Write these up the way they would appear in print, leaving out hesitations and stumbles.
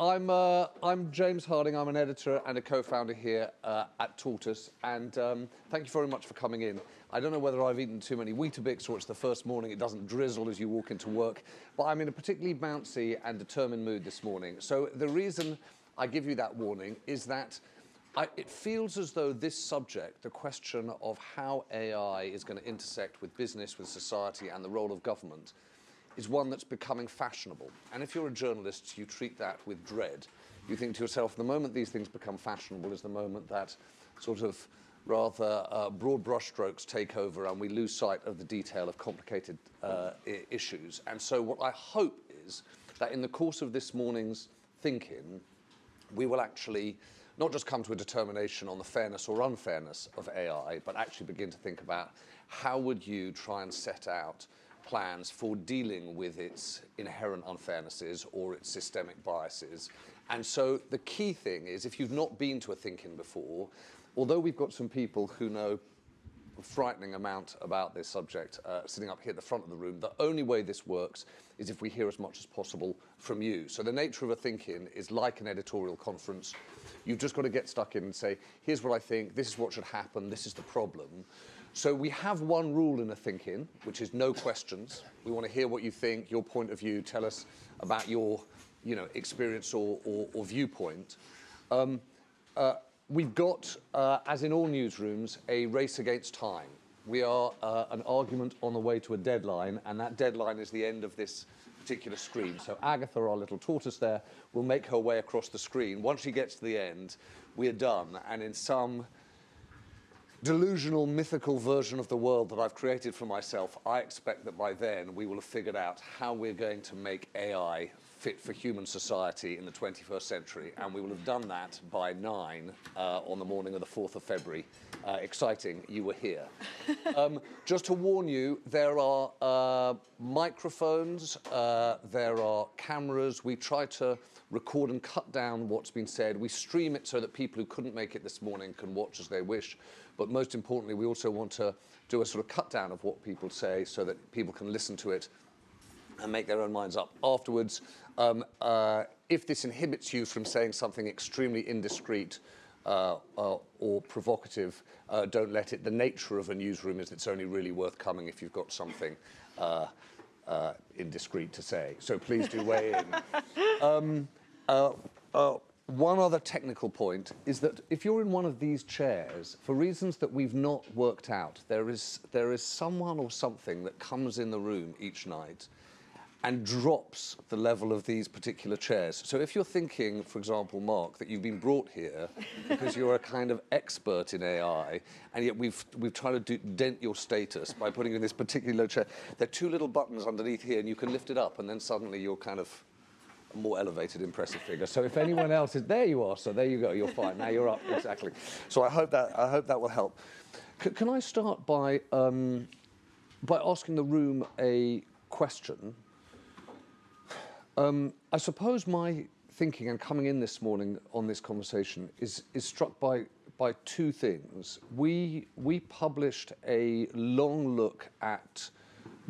I'm James Harding. I'm an editor and a co-founder here at Tortoise, and thank you very much for coming in. I don't know whether I've eaten too many Weetabix or it's the first morning, it doesn't drizzle as you walk into work, but I'm in a particularly bouncy and determined mood this morning. So the reason I give you that warning is that it feels as though this subject, the question of how AI is going to intersect with business, with society, and the role of government, is one that's becoming fashionable. And if you're a journalist, you treat that with dread. You think to yourself, the moment these things become fashionable is the moment that sort of rather broad brushstrokes take over and we lose sight of the detail of complicated issues. And so what I hope is that in the course of this morning's ThinkIn, we will actually not just come to a determination on the fairness or unfairness of AI, but actually begin to think about how would you try and set out plans for dealing with its inherent unfairnesses or its systemic biases. And so the key thing is, if you've not been to a ThinkIn before, although we've got some people who know a frightening amount about this subject sitting up here at the front of the room, the only way this works is if we hear as much as possible from you. So the nature of a ThinkIn is like an editorial conference. You've just got to get stuck in and say, here's what I think, this is what should happen, this is the problem. So we have one rule in a ThinkIn, which is no questions. We want to hear what you think, your point of view, tell us about your experience or viewpoint. We've got, as in all newsrooms, a race against time. We are an argument on the way to a deadline, and that deadline is the end of this particular screen. So Agatha, our little tortoise there, will make her way across the screen. Once she gets to the end, we're done. And in some delusional, mythical version of the world that I've created for myself, I expect that by then we will have figured out how we're going to make AI fit for human society in the 21st century, and we will have done that by 9 on the morning of the 4th of February. Exciting, you were here. Just to warn you, there are microphones, there are cameras. We try to record and cut down what's been said. We stream it so that people who couldn't make it this morning can watch as they wish. But most importantly, we also want to do a sort of cut down of what people say so that people can listen to it and make their own minds up afterwards. If this inhibits you from saying something extremely indiscreet or provocative, don't let it. The nature of a newsroom is it's only really worth coming if you've got something indiscreet to say. So please do weigh in. One other technical point is that if you're in one of these chairs, for reasons that we've not worked out, there is someone or something that comes in the room each night and drops the level of these particular chairs. So if you're thinking, for example, Marc, that you've been brought here because you're a kind of expert in AI, and yet we've tried to dent your status by putting you in this particular chair, there are 2 little buttons underneath here, and you can lift it up, and then suddenly you're kind of a more elevated, impressive figure. So if anyone else is, there you are, so there you go, you're fine, now you're up, exactly. So I hope that will help. Can I start by asking the room a question? I suppose my thinking and coming in this morning on this conversation is struck by 2 things. We published a long look at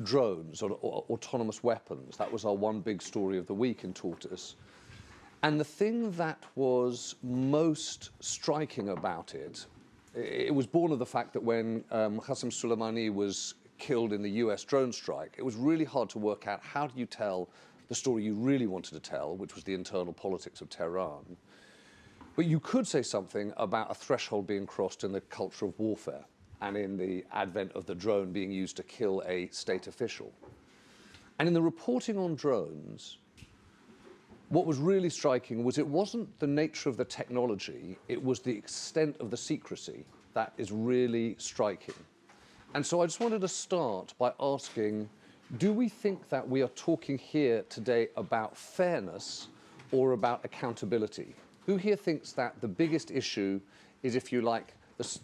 drones or autonomous weapons. That was our one big story of the week in Tortoise. And the thing that was most striking about it was born of the fact that when Qasem Soleimani was killed in the US drone strike, it was really hard to work out how do you tell the story you really wanted to tell, which was the internal politics of Tehran. But you could say something about a threshold being crossed in the culture of warfare and in the advent of the drone being used to kill a state official. And in the reporting on drones, what was really striking was it wasn't the nature of the technology, it was the extent of the secrecy that is really striking. And so I just wanted to start by asking, do we think that we are talking here today about fairness or about accountability? Who here thinks that the biggest issue is, if you like,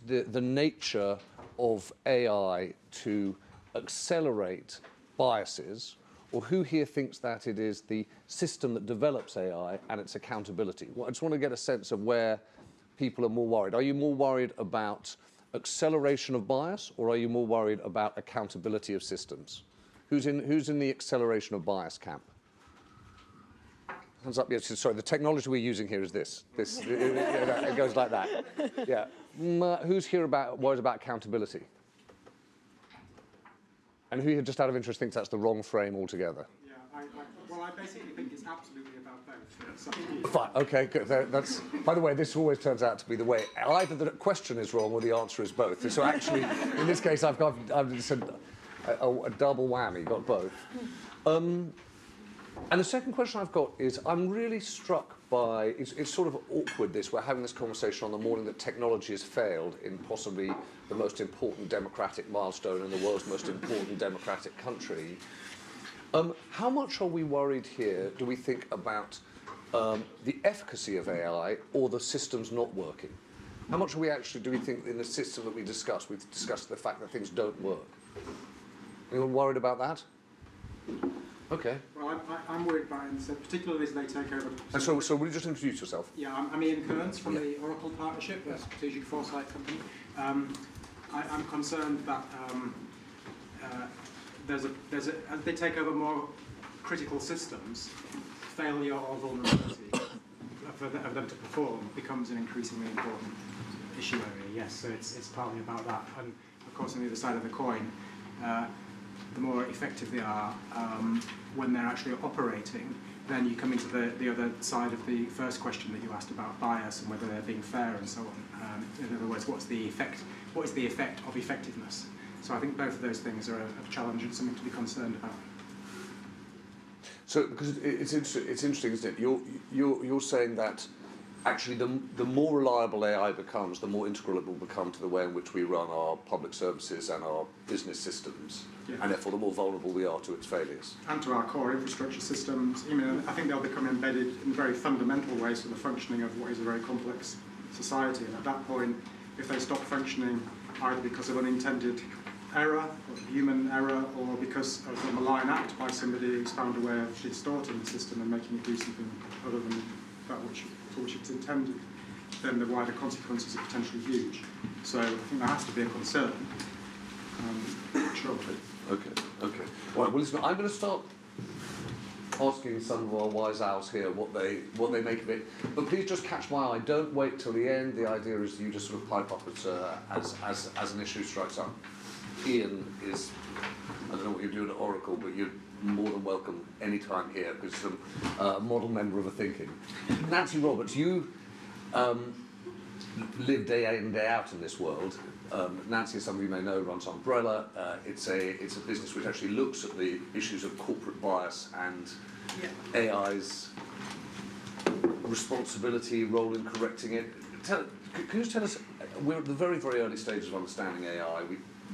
the nature of AI to accelerate biases, or who here thinks that it is the system that develops AI and its accountability? Well, I just want to get a sense of where people are more worried. Are you more worried about acceleration of bias, or are you more worried about accountability of systems? Who's in the acceleration of bias camp? Hands up. Yes. Sorry. The technology we're using here is this. It goes like that. Yeah. Who's here worried about accountability? And who, just out of interest, thinks that's the wrong frame altogether? Yeah. I basically think it's absolutely about both. Fine. Okay. Good. That's. By the way, this always turns out to be the way. Either the question is wrong or the answer is both. So actually, in this case, I've said a double whammy. Got both. And the second question I've got is, I'm really struck by, it's sort of awkward this, we're having this conversation on the morning that technology has failed in possibly the most important democratic milestone in the world's most important democratic country. How much are we worried here, do we think, about the efficacy of AI or the systems not working? How much do we think in the system that we've discussed the fact that things don't work? Anyone worried about that? Okay. Well, I'm worried about it, so particularly as they take over. And so will you just introduce yourself? Yeah, I'm Ian Kearns from the Oracle Partnership, a strategic foresight company. I'm concerned that as they take over more critical systems, failure or vulnerability of them to perform becomes an increasingly important issue area. Yes, so it's partly about that, and of course on the other side of the coin. The more effective they are when they're actually operating, then you come into the other side of the first question that you asked about bias and whether they're being fair and so on. In other words, what is the effect of effectiveness? So I think both of those things are a challenge and something to be concerned about. So, because it's interesting, isn't it? You're saying that actually the more reliable AI becomes, the more integral it will become to the way in which we run our public services and our business systems, and therefore the more vulnerable we are to its failures. And to our core infrastructure systems. I think they'll become embedded in very fundamental ways to the functioning of what is a very complex society. And at that point, if they stop functioning either because of unintended error, or human error, or because of a malign act by somebody who's found a way of distorting the system and making it do something other than that for which it's intended, then the wider consequences are potentially huge. So I think there has to be a concern. Sure. Okay. Right, well, listen, I'm going to start asking some of our wise owls here what they make of it. But please just catch my eye. Don't wait till the end. The idea is you just sort of pipe up as an issue strikes up. Ian is, I don't know what you're doing at Oracle, but you're more than welcome any time here because a model member of a ThinkIn. Nancy Roberts, you live day in, day out in this world. Nancy, as some of you may know, runs Umbrella. It's a business which actually looks at the issues of corporate bias and AI's responsibility, role in correcting it. Can you just tell us, we're at the very, very early stages of understanding AI.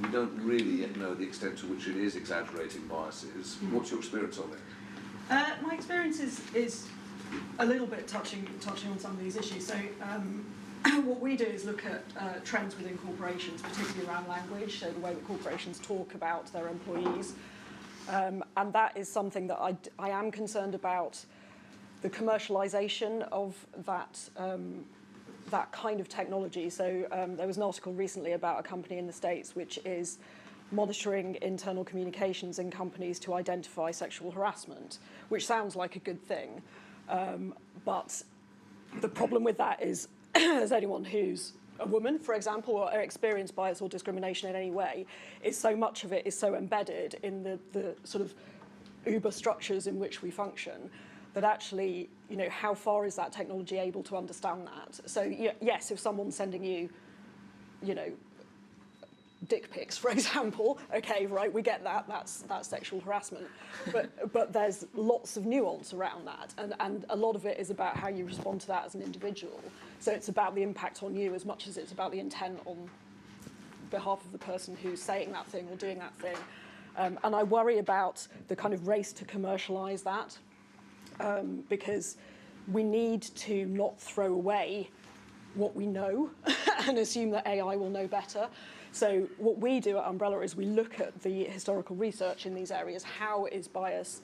We don't really yet know the extent to which it is exaggerating biases. What's your experience on it? My experience is a little bit touching on some of these issues. So what we do is look at trends within corporations, particularly around language, so the way that corporations talk about their employees. And that is something that I am concerned about, the commercialization of that kind of technology. So there was an article recently about a company in the States which is monitoring internal communications in companies to identify sexual harassment, which sounds like a good thing. But the problem with that is, as anyone who's a woman, for example, or experienced bias or discrimination in any way, is so much of it is so embedded in the sort of uber structures in which we function that actually, how far is that technology able to understand that? So yes, if someone's sending you, dick pics, for example, okay, right, we get that, that's sexual harassment. But there's lots of nuance around that, and a lot of it is about how you respond to that as an individual. So it's about the impact on you as much as it's about the intent on behalf of the person who's saying that thing or doing that thing. And I worry about the kind of race to commercialise that, because we need to not throw away what we know and assume that AI will know better. So what we do at Umbrella is we look at the historical research in these areas. How is bias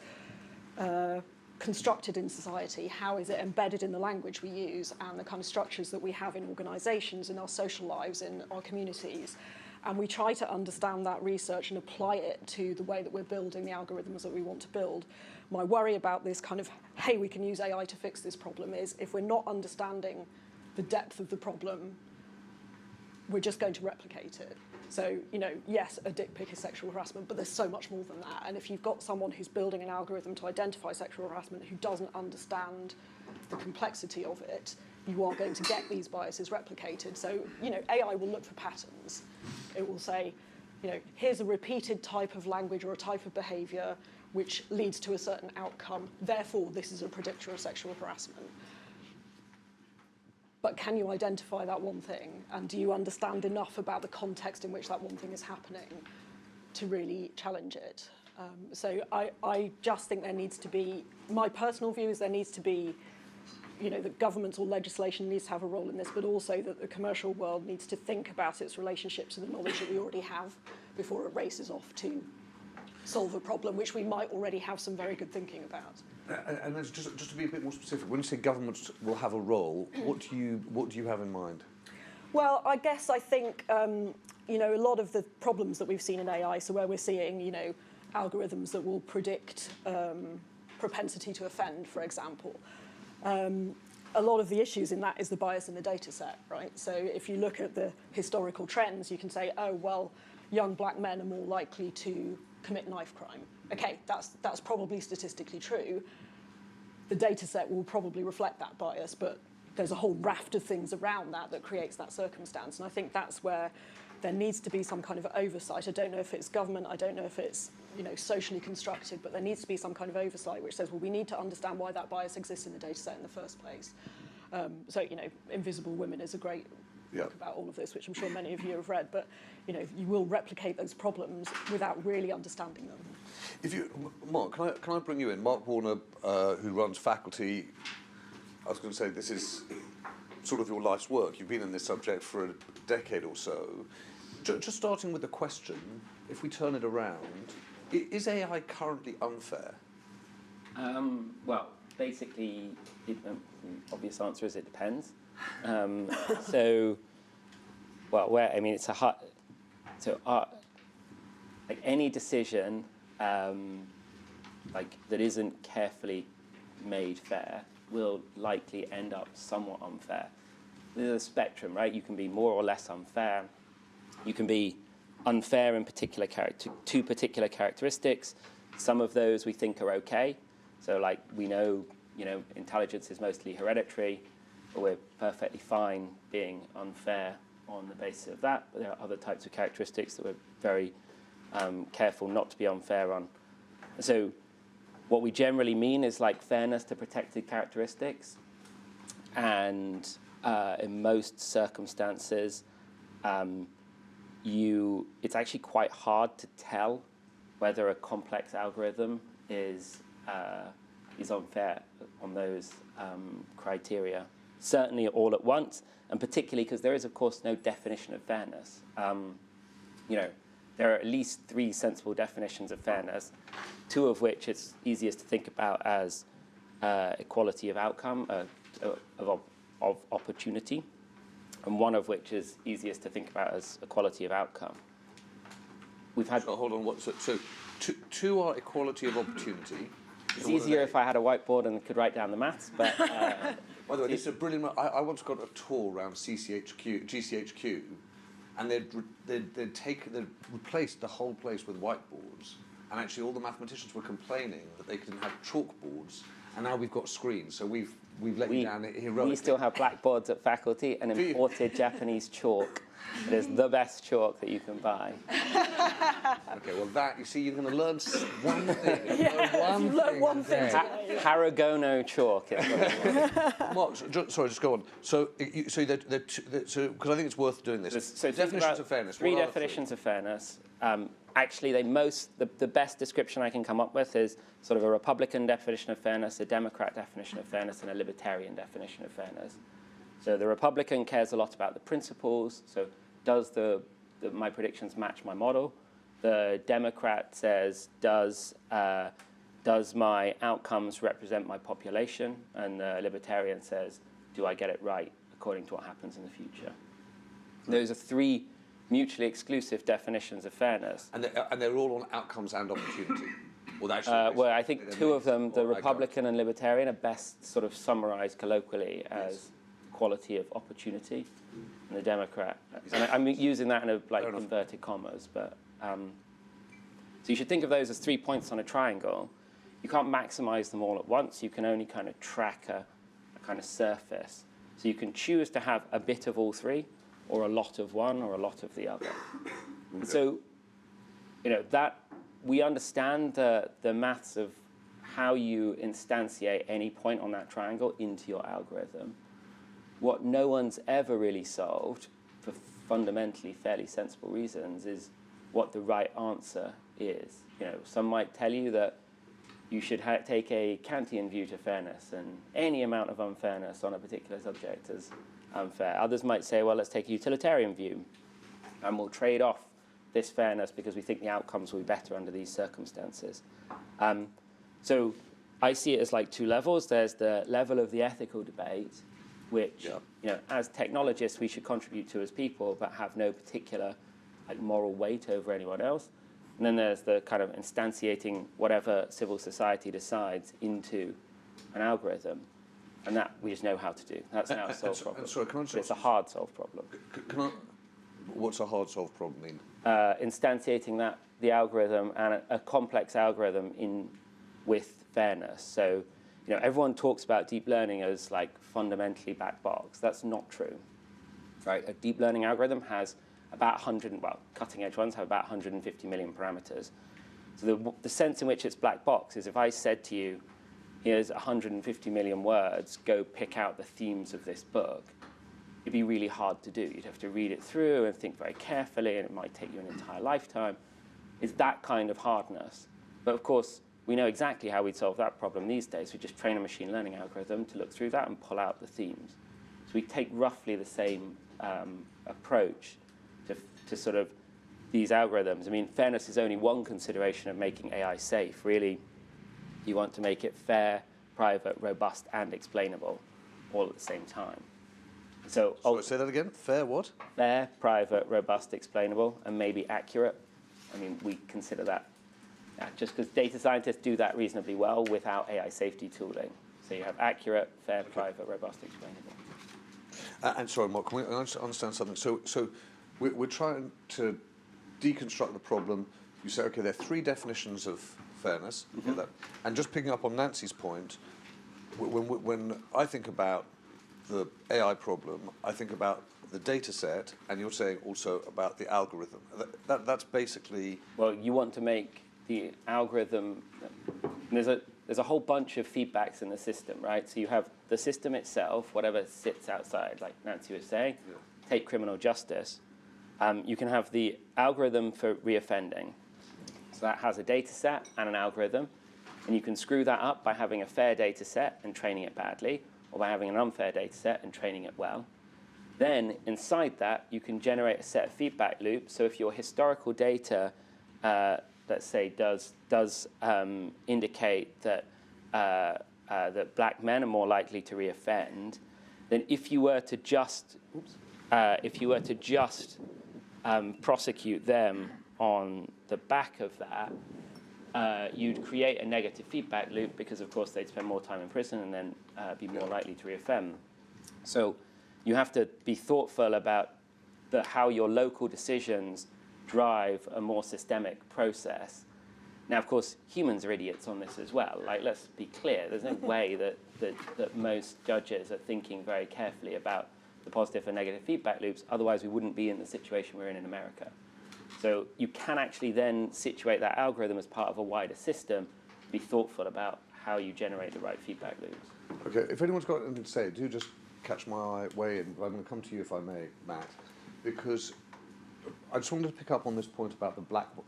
constructed in society? How is it embedded in the language we use and the kind of structures that we have in organisations, in our social lives, in our communities? And we try to understand that research and apply it to the way that we're building the algorithms that we want to build. my worry about this kind of, hey, we can use AI to fix this problem is if we're not understanding the depth of the problem, we're just going to replicate it. So, yes, a dick pic is sexual harassment, but there's so much more than that. And if you've got someone who's building an algorithm to identify sexual harassment who doesn't understand the complexity of it, you are going to get these biases replicated. So, AI will look for patterns. It will say, here's a repeated type of language or a type of behavior which leads to a certain outcome. Therefore, this is a predictor of sexual harassment. But can you identify that one thing? And do you understand enough about the context in which that one thing is happening to really challenge it? So I just think there needs to be, my personal view is there needs to be, that governments or legislation needs to have a role in this, but also that the commercial world needs to think about its relationship to the knowledge that we already have before it races off to solve a problem which we might already have some very good thinking about. And then just to be a bit more specific, when you say governments will have a role, what do you have in mind? Well, I think a lot of the problems that we've seen in AI, so where we're seeing algorithms that will predict propensity to offend, for example. A lot of the issues in that is the bias in the data set, right? So if you look at the historical trends, you can say, oh, well, young black men are more likely to commit knife crime. Okay, that's probably statistically true. The data set will probably reflect that bias, but there's a whole raft of things around that creates that circumstance. And I think that's where there needs to be some kind of oversight. I don't know if it's government, I don't know if it's socially constructed, but there needs to be some kind of oversight which says, well, we need to understand why that bias exists in the data set in the first place. So, Invisible Women is a great book about all of this, which I'm sure many of you have read, but you will replicate those problems without really understanding them. Marc, can I bring you in? Marc Warner, who runs faculty, I was going to say this is sort of your life's work. You've been in this subject for a decade or so. Just starting with the question, if we turn it around, is AI currently unfair? Well, basically, the obvious answer is it depends. It's a hard. Like any decision, that isn't carefully made fair will likely end up somewhat unfair. There's a spectrum, right? You can be more or less unfair. You can be unfair in two particular characteristics. Some of those we think are okay. So, we know, intelligence is mostly hereditary, but we're perfectly fine being unfair on the basis of that. But there are other types of characteristics that we're very careful not to be unfair on. So what we generally mean is fairness to protected characteristics. And in most circumstances, it's actually quite hard to tell whether a complex algorithm is unfair on those criteria. Certainly all at once, and particularly because there is, of course, no definition of fairness. There are at least 3 sensible definitions of fairness, 2 of which it's easiest to think about as equality of outcome, of opportunity, and 1 of which is easiest to think about as equality of outcome. We've had. So hold on. So 2 are equality of opportunity. It's easier if I had a whiteboard and could write down the maths, but. By the way, this is a brilliant. I once got a tour around GCHQ, and they'd replaced the whole place with whiteboards, and actually all the mathematicians were complaining that they couldn't have chalkboards, and now we've got screens. So we've let you down heroically. We still have blackboards at faculty and imported Japanese chalk. It is the best chalk that you can buy. Okay, well you see, you're going to learn one thing. You learn one thing today. Paragono chalk. Marc, sorry, just go on. So because I think it's worth doing this. So definitions of fairness. 3 definitions of fairness. Actually, the best description I can come up with is sort of a Republican definition of fairness, a Democrat definition of fairness, and a Libertarian definition of fairness. So the Republican cares a lot about the principles. So does my predictions match my model? The Democrat says, does my outcomes represent my population? And the Libertarian says, do I get it right according to what happens in the future? Those are 3 mutually exclusive definitions of fairness. And they're all on outcomes and opportunity. Well, actually, well, I think two of them, the Republican and Libertarian, are best sort of summarized colloquially as quality of opportunity, and the Democrat. And I'm using that in inverted commas, but so you should think of those as 3 points on a triangle. You can't maximize them all at once. You can only kind of track a kind of surface. So you can choose to have a bit of all three, or a lot of one, or a lot of the other. And so, that we understand the maths of how you instantiate any point on that triangle into your algorithm. What no one's ever really solved, for fundamentally fairly sensible reasons, is what the right answer is. Some might tell you that you should take a Kantian view to fairness, and any amount of unfairness on a particular subject is unfair. Others might say, well, let's take a utilitarian view, and we'll trade off this fairness because we think the outcomes will be better under these circumstances. So I see it as like two levels. There's the level of the ethical debate, which, as technologists, we should contribute to as people, but have no particular moral weight over anyone else. And then there's the kind of instantiating whatever civil society decides into an algorithm. And that we just know how to do. That's now a solved problem. Sorry, can I just it's a hard solved problem. What's a hard solved problem mean? Instantiating the algorithm and a complex algorithm with fairness. So, everyone talks about deep learning as fundamentally black box. That's not true, right? A deep learning algorithm has about cutting edge ones have about 150 million parameters. So the sense in which it's black box is if I said to you, here's 150 million words, go pick out the themes of this book, it'd be really hard to do. You'd have to read it through and think very carefully, and it might take you an entire lifetime. It's that kind of hardness. But of course, we know exactly how we'd solve that problem these days. We just train a machine learning algorithm to look through that and pull out the themes. So we take roughly the same approach to sort of these algorithms. I mean, fairness is only one consideration of making AI safe. Really, you want to make it fair, private, robust, and explainable all at the same time. So say that again. Fair what? Fair, private, robust, explainable, and maybe accurate. I mean, we consider that just because data scientists do that reasonably well without AI safety tooling. So you have accurate, fair, private, robust, explainable. And sorry, Marc, can we understand something? So we're trying to deconstruct the problem. You say, okay, there are three definitions of fairness. You get that? And just picking up on Nancy's point, when I think about the AI problem, I think about the data set, and you're saying also about the algorithm. That's basically... Well, you want to make the algorithm... There's a whole bunch of feedbacks in the system, right? So you have the system itself, whatever sits outside, like Nancy was saying. Take criminal justice. You can have the algorithm for reoffending. So that has a data set and an algorithm. And you can screw that up by having a fair data set and training it badly, or by having an unfair data set and training it well. Then, inside that, you can generate a set of feedback loops. So if your historical data, let's say, does indicate that black men are more likely to reoffend, then if you were to just prosecute them on the back of that, you'd create a negative feedback loop because, of course, they'd spend more time in prison and then be more likely to reoffend. So you have to be thoughtful about how your local decisions drive a more systemic process. Now, of course, humans are idiots on this as well. Let's be clear. There's no way that most judges are thinking very carefully about the positive and negative feedback loops. Otherwise, we wouldn't be in the situation we're in America. So you can actually then situate that algorithm as part of a wider system, be thoughtful about how you generate the right feedback loops. Okay, if anyone's got anything to say, do just catch my way in. But I'm going to come to you if I may, Matt, because I just wanted to pick up on this point about the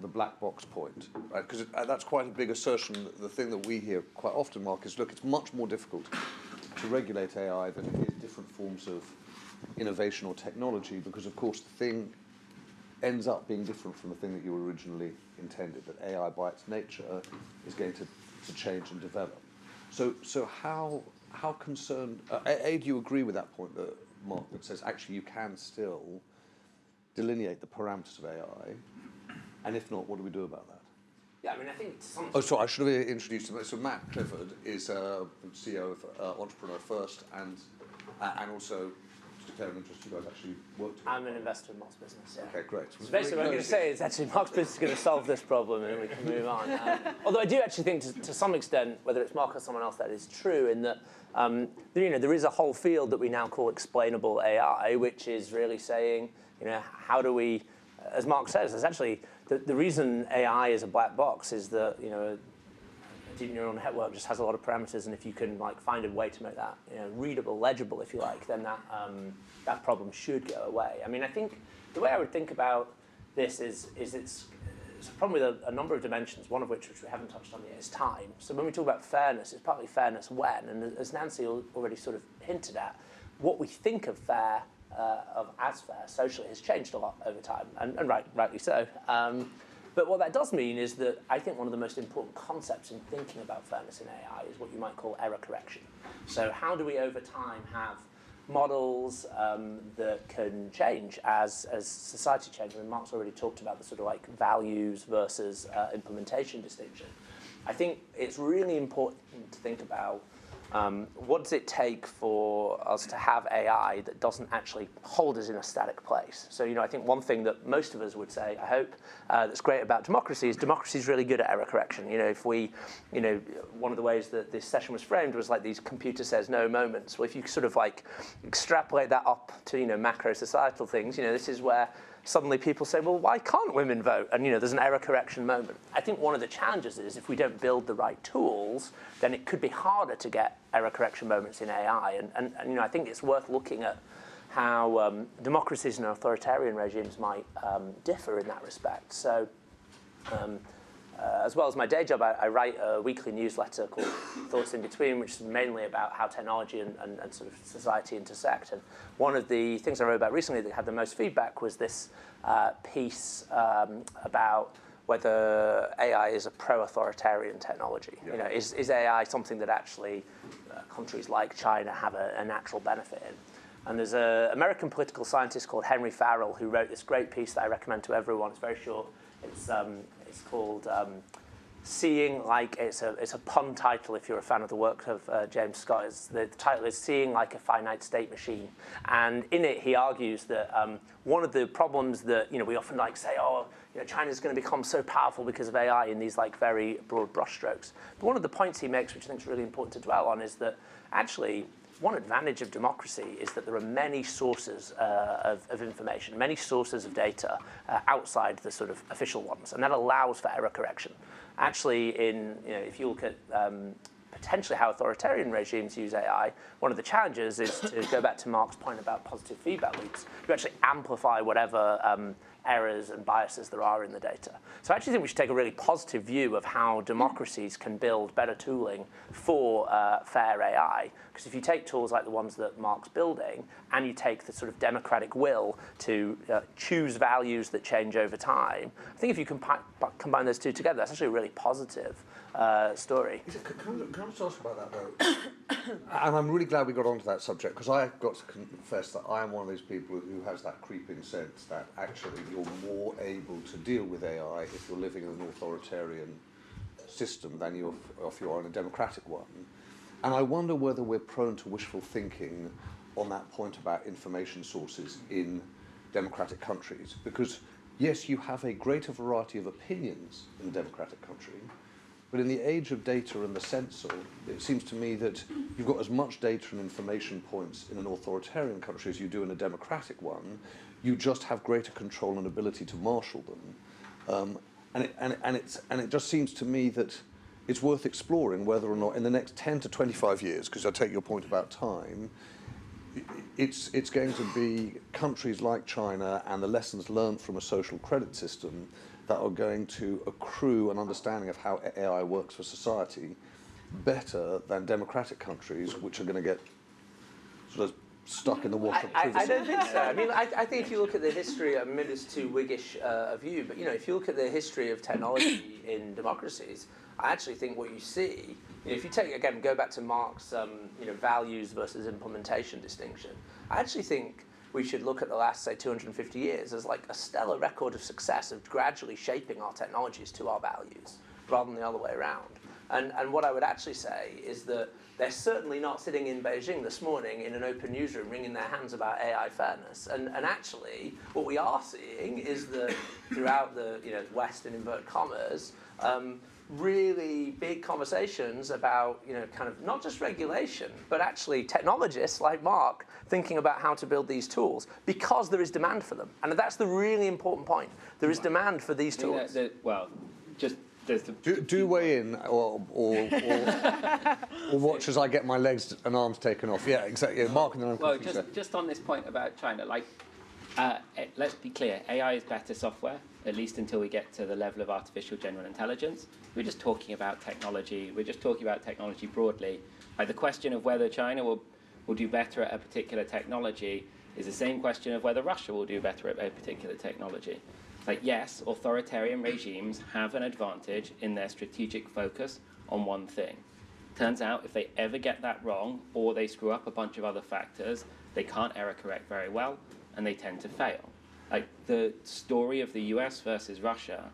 black box point, right? Because that's quite a big assertion. The thing that we hear quite often, Marc, is, look, it's much more difficult to regulate AI than it is different forms of innovation or technology, because, of course, the thing ends up being different from the thing that you originally intended, that AI by its nature is going to change and develop. So how concerned, do you agree with that point, that Marc, that says actually you can still delineate the parameters of AI, and if not, what do we do about that? Yeah, I mean, I think to some Oh, sorry, I should have introduced him. So Matt Clifford is CEO of Entrepreneur First, and also, just to declare an interest, you guys actually work together. I'm an investor in Marc's business, yeah. Okay, great. So basically what I'm going to say is actually Marc's business is going to solve this problem and we can move on. Although I do actually think to some extent, whether it's Marc or someone else, that is true in that there is a whole field that we now call explainable AI, which is really saying, how do we, as Marc says, essentially the reason AI is a black box is that, a deep neural network just has a lot of parameters, and if you can find a way to make that readable, legible, if you like, then that problem should go away. I mean, I think the way I would think about this is it's a problem with a number of dimensions, one of which we haven't touched on yet, is time. So when we talk about fairness, it's partly fairness when, and as Nancy already sort of hinted at, what we think of fair, as fair socially has changed a lot over time, and rightly so. But what that does mean is that I think one of the most important concepts in thinking about fairness in AI is what you might call error correction. So how do we over time have models that can change as society changes? And Marc's already talked about the sort of values versus implementation distinction. I think it's really important to think about what does it take for us to have AI that doesn't actually hold us in a static place? So, I think one thing that most of us would say, I hope, that's great about democracy is really good at error correction. If we, one of the ways that this session was framed was these computer says no moments. Well, if you sort of extrapolate that up to, macro societal things, this is where suddenly people say, well, why can't women vote? And there's an error correction moment. I think one of the challenges is if we don't build the right tools, then it could be harder to get error correction moments in AI. And I think it's worth looking at how democracies and authoritarian regimes might differ in that respect. So as well as my day job, I write a weekly newsletter called Thoughts in Between, which is mainly about how technology and sort of society intersect. And one of the things I wrote about recently that had the most feedback was this piece about whether AI is a pro-authoritarian technology. Yeah. Is AI something that actually countries like China have a natural benefit in? And there's an American political scientist called Henry Farrell who wrote this great piece that I recommend to everyone. It's very short. It's called Seeing Like, it's a pun title if you're a fan of the work of James Scott. The title is Seeing Like a Finite State Machine. And in it, he argues that one of the problems that we often say, China's going to become so powerful because of AI in these very broad brushstrokes. But one of the points he makes, which I think is really important to dwell on, is that actually one advantage of democracy is that there are many sources of information, many sources of data outside the sort of official ones, and that allows for error correction. Actually, if you look at potentially how authoritarian regimes use AI, one of the challenges is to go back to Marc's point about positive feedback loops. You actually amplify whatever errors and biases there are in the data. So I actually think we should take a really positive view of how democracies can build better tooling for fair AI. Because if you take tools like the ones that Marc's building, and you take the sort of democratic will to choose values that change over time, I think if you combine those two together, that's actually a really positive story. Can I just ask about that, though? And I'm really glad we got onto that subject, because I've got to confess that I am one of those people who has that creeping sense that actually you're more able to deal with AI if you're living in an authoritarian system than if you are in a democratic one. And I wonder whether we're prone to wishful thinking on that point about information sources in democratic countries. Because, yes, you have a greater variety of opinions in a democratic country, but in the age of data and the censor, it seems to me that you've got as much data and information points in an authoritarian country as you do in a democratic one. You just have greater control and ability to marshal them. And it just seems to me that it's worth exploring whether or not in the next 10 to 25 years, because I take your point about time, it's going to be countries like China and the lessons learned from a social credit system that are going to accrue an understanding of how AI works for society better than democratic countries, which are going to get sort of stuck in the water. I don't think so. I mean, I think if you look at the history, I mean, maybe it's too Whiggish a view, but if you look at the history of technology in democracies, I actually think what you see, if you go back to Marc's values versus implementation distinction, I actually think we should look at the last, say, 250 years as a stellar record of success of gradually shaping our technologies to our values. rather than the other way around. And what I would actually say is that they're certainly not sitting in Beijing this morning in an open newsroom wringing their hands about AI fairness. And actually, what we are seeing is that throughout the West, in inverted commas, really big conversations about kind of not just regulation, but actually technologists like Marc thinking about how to build these tools because there is demand for them. And that's the really important point. There is demand for these tools. Do weigh in or watch as I get my legs and arms taken off. Yeah, exactly. Marc and then I'm confused. Well, just on this point about China, let's be clear, AI is better software, at least until we get to the level of artificial general intelligence. We're just talking about technology. We're just talking about technology broadly. The question of whether China will do better at a particular technology is the same question of whether Russia will do better at a particular technology. Yes, authoritarian regimes have an advantage in their strategic focus on one thing. Turns out if they ever get that wrong or they screw up a bunch of other factors, they can't error correct very well and they tend to fail. The story of the US versus Russia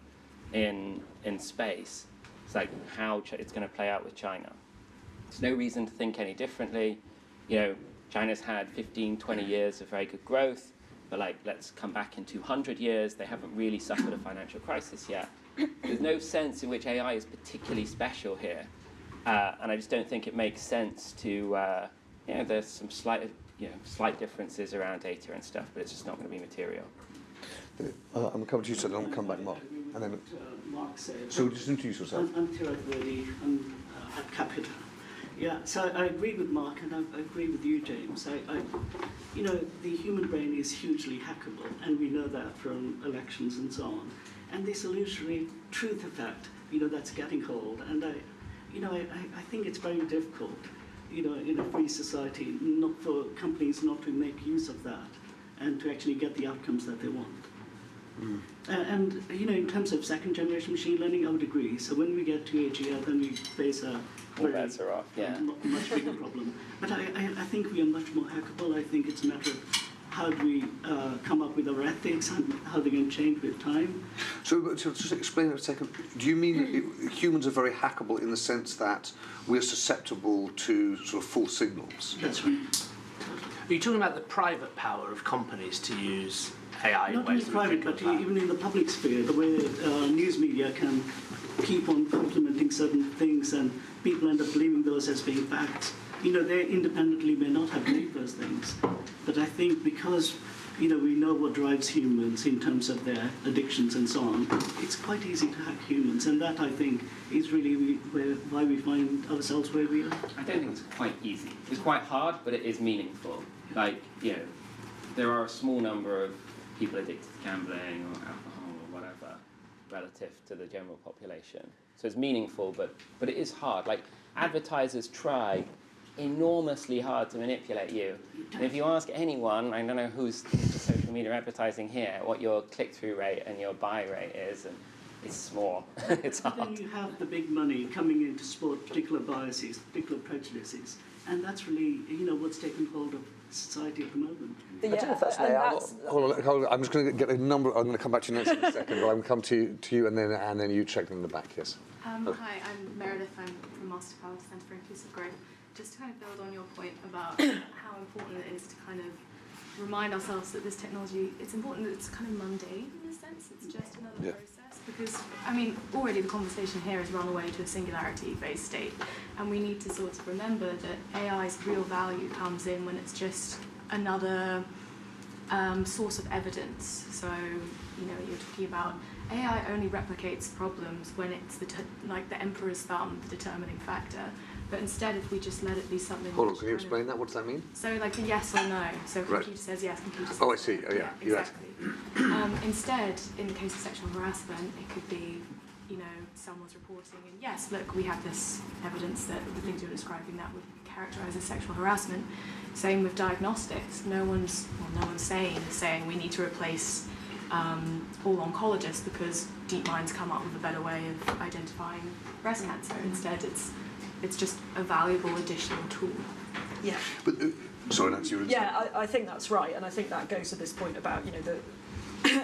in space, it's how it's going to play out with China. There's no reason to think any differently. China's had 15, 20 years of very good growth. But let's come back in 200 years, they haven't really suffered a financial crisis yet. There's no sense in which AI is particularly special here. And I just don't think it makes sense to, there's some slight differences around data and stuff, but it's just not going to be material. I'm going to come to you, so then I'm going to come back, Marc. And then, Marc said. So just introduce yourself. I'm Tortoise, I'm at Capita. Yeah, so I agree with Marc, and I agree with you, James. The human brain is hugely hackable, and we know that from elections and so on. And this illusory truth effect, that's getting hold. And I think it's very difficult, in a free society, not for companies not to make use of that, and to actually get the outcomes that they want. And in terms of second generation machine learning, I would agree. So when we get to AGL, then we face a bets are off, much bigger problem. But I think we are much more hackable. I think it's a matter of how do we come up with our ethics and how they're going to change with time. So just explain it a second. Do you mean humans are very hackable in the sense that we're susceptible to sort of false signals? That's right. Are you talking about the private power of companies to use AI in Not ways only private, but even in the public sphere, the way news media can keep on complementing certain things and people end up believing those as being facts. They independently may not have believed those things. But I think because, we know what drives humans in terms of their addictions and so on, it's quite easy to hack humans. And that, I think, is really why we find ourselves where we are. I don't think it's quite easy. It's quite hard, but it is meaningful. There are a small number of people addicted to gambling or alcohol or whatever relative to the general population. So it's meaningful, but it is hard. Advertisers try enormously hard to manipulate you. And if you ask anyone, I don't know who's into social media advertising here, what your click-through rate and your buy rate is, and it's small. It's hard. Then you have the big money coming in to support particular biases, particular prejudices, and that's really, what's taken hold of society at the moment. I don't know if that's AI. Hold on. I'm just going to get a number. I'm going to come back to you next in a second, but I'm going to come to you and then you check them in the back. Yes. Hi, I'm Meredith. I'm from Mastercard Centre for Inclusive Growth. Just to kind of build on your point about how important it is to kind of remind ourselves that this technology, it's important that it's kind of mundane in a sense. It's just another process. Because, already the conversation here has run away to a singularity-based state. And we need to sort of remember that AI's real value comes in when it's just another source of evidence. So, you're talking about AI only replicates problems when it's the emperor's thumb, the determining factor. But instead, if we just let it be something... Hold on, can you explain that? What does that mean? So a yes or no. So computer says yes, computer says no. Oh, I see. Oh, yeah. Exactly. Instead, in the case of sexual harassment, it could be, someone's reporting, and yes, look, we have this evidence that the things you're describing that would characterise as sexual harassment. Same with diagnostics. No one's saying we need to replace all oncologists because deep minds come up with a better way of identifying breast cancer. Instead, it's just a valuable additional tool. Yeah. But sorry, Nancy, you were... Yeah, I think that's right, and I think that goes to this point about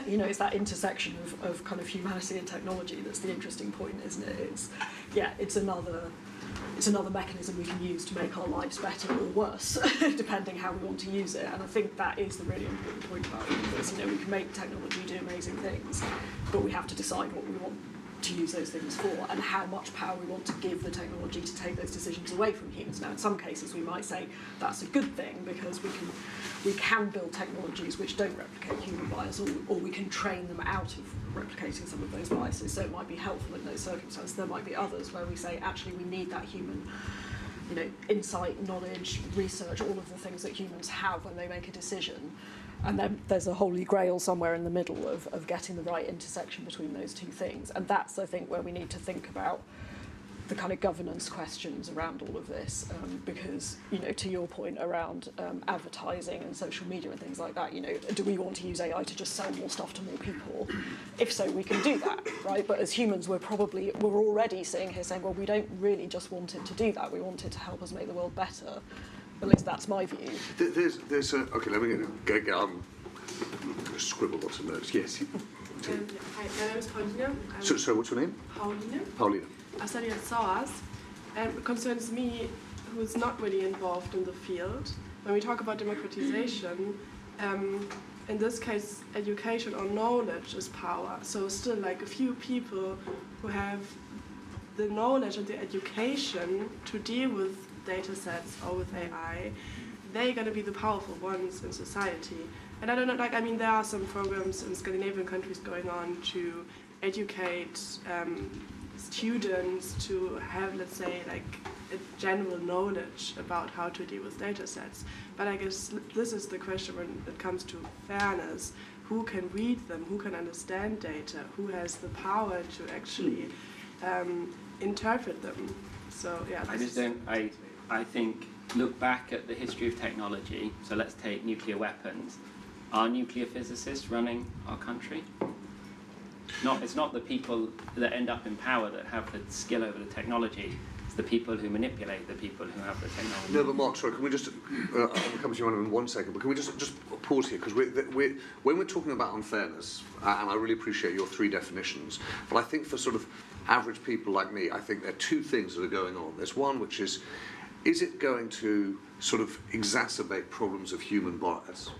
you know, it's that intersection of kind of humanity and technology that's the interesting point, isn't it? It's another mechanism we can use to make our lives better or worse, depending how we want to use it. And I think that is the really important point about all of this. You know, we can make technology do amazing things, but we have to decide what we want to use those things for and how much power we want to give the technology to take those decisions away from humans. Now, in some cases, we might say that's a good thing because we can build technologies which don't replicate human bias, or we can train them out of replicating some of those biases. So it might be helpful in those circumstances. There might be others where we say, actually, we need that human, you know, insight, knowledge, research, all of the things that humans have when they make a decision. And then there's a holy grail somewhere in the middle of getting the right intersection between those two things. And that's, I think, where we need to think about the kind of governance questions around all of this, because, you know, to your point around advertising and social media and things like that, you know, do we want to use AI to just sell more stuff to more people? If so, we can do that, right? But as humans, we're already sitting here saying, well, we don't really just want it to do that. We want it to help us make the world better. At least that's my view. There's okay, let me go scribble lots of notes. Yes. Hi, my name is Paulina. So what's your name? Paulina. I study at SOAS, and it concerns me, who is not really involved in the field. When we talk about democratization, in this case, education or knowledge is power. So still, like, a few people who have the knowledge and the education to deal with data sets or with AI, they're going to be the powerful ones in society. And I don't know, like, I mean, there are some programs in Scandinavian countries going on to educate students to have, let's say, like, a general knowledge about how to deal with data sets. But I guess this is the question when it comes to fairness. Who can read them? Who can understand data? Who has the power to actually interpret them? So, yeah. I think, look back at the history of technology. So let's take nuclear weapons. Are nuclear physicists running our country? It's not the people that end up in power that have the skill over the technology. It's the people who manipulate the people who have the technology. No, but Marc, sorry, can we just, I'll come to you in 1 second, but can we just pause here? Because when we're talking about unfairness, and I really appreciate your 3 definitions, but I think for sort of average people like me, I think there are 2 things that are going on. There's one which is it going to sort of exacerbate problems of human bias?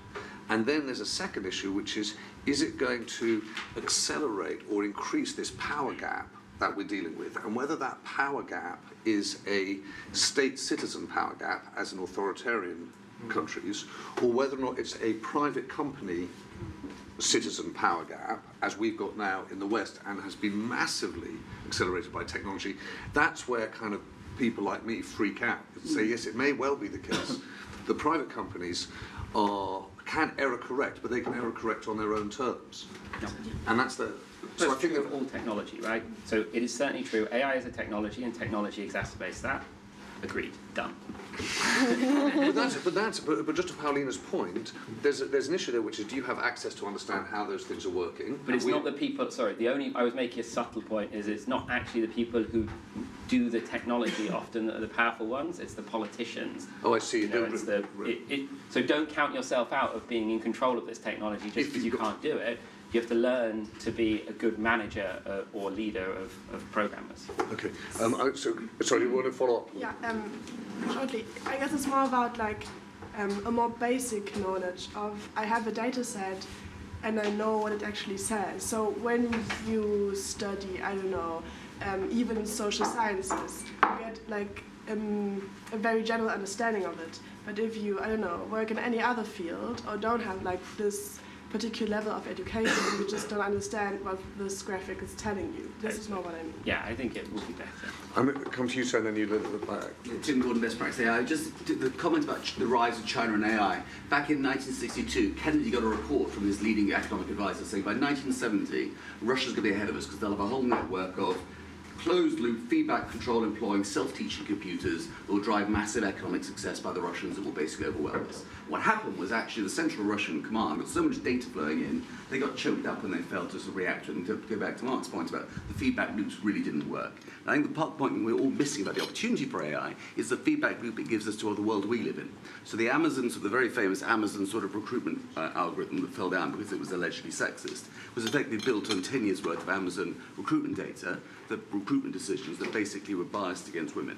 And then there's a second issue, which is it going to accelerate or increase this power gap that we're dealing with? And whether that power gap is a state-citizen power gap, as in authoritarian countries, or whether or not it's a private company citizen power gap, as we've got now in the West, and has been massively accelerated by technology. That's where kind of people like me freak out and say, yes, it may well be the case. The private companies can error correct, but they can error correct on their own terms. No. And that's the... So I think of all technology, right? So it is certainly true. AI is a technology, and technology exacerbates that. Agreed. Done. but just to Paulina's point, there's an issue there, which is, do you have access to understand how those things are working? But it's not the people. Sorry, I was making a subtle point. Is it's not actually the people who do the technology often that are the powerful ones. It's the politicians. Oh, I see. So don't count yourself out of being in control of this technology just because you can't do it. You have to learn to be a good manager or leader of programmers. Okay. Sorry, you want to follow up? Yeah. Shortly, I guess it's more about like a more basic knowledge of I have a data set and I know what it actually says. So when you study, I don't know, even social sciences, you get like a very general understanding of it. But if you, I don't know, work in any other field or don't have like this particular level of education, you just don't understand what this graphic is telling you. This is not what I mean. Yeah, I think it will be better. I'm going to come to you, sir, and then you look at the back. Tim Gordon, Best Practice AI. Just the comment about the rise of China and AI. Back in 1962, Kennedy got a report from his leading economic advisor saying by 1970, Russia's going to be ahead of us because they'll have a whole network of closed-loop feedback control employing self-teaching computers that will drive massive economic success by the Russians that will basically overwhelm us. What happened was actually the Central Russian Command got so much data flowing in, they got choked up when they failed to sort of react to it. And to go back to Mark's point about the feedback loops really didn't work. And I think the point we're all missing about the opportunity for AI is the feedback loop it gives us to the world we live in. So the Amazon, so the very famous Amazon sort of recruitment algorithm that fell down because it was allegedly sexist, was effectively built on 10 years' worth of Amazon recruitment data, the recruitment decisions that basically were biased against women.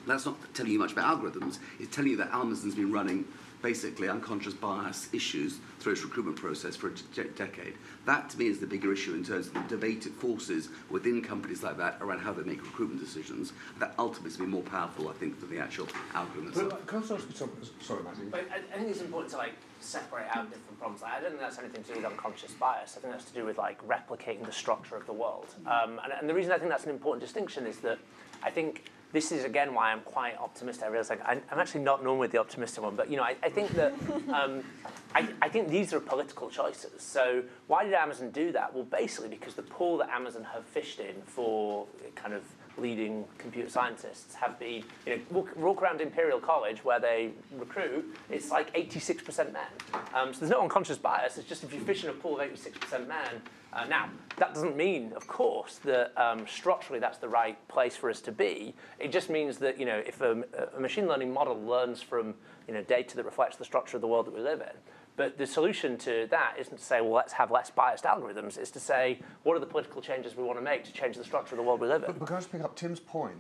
That's not telling you much about algorithms. It's telling you that Amazon's been running basically unconscious bias issues through its recruitment process for a decade. That, to me, is the bigger issue in terms of the debated forces within companies like that around how they make recruitment decisions. That ultimately is more powerful, I think, than the actual algorithm itself. Can I ask you something? Sorry, Matthew. But I think it's important to separate out different problems. I don't think that's anything to do with unconscious bias. I think that's to do with replicating the structure of the world. And the reason I think that's an important distinction is that I think this is, again, why I'm quite optimistic. I realise I'm actually not normally the optimistic one, but I think that I think these are political choices. So why did Amazon do that? Well, basically because the pool that Amazon have fished in for kind of leading computer scientists have been, walk around Imperial College where they recruit, it's 86% men. So there's no unconscious bias. It's just if you fish in a pool of 86% men. Now, that doesn't mean, of course, that structurally that's the right place for us to be. It just means that, if a machine learning model learns from, data that reflects the structure of the world that we live in, but the solution to that isn't to say, well, let's have less biased algorithms. It's to say, what are the political changes we want to make to change the structure of the world we live in? But can I just pick up Tim's point?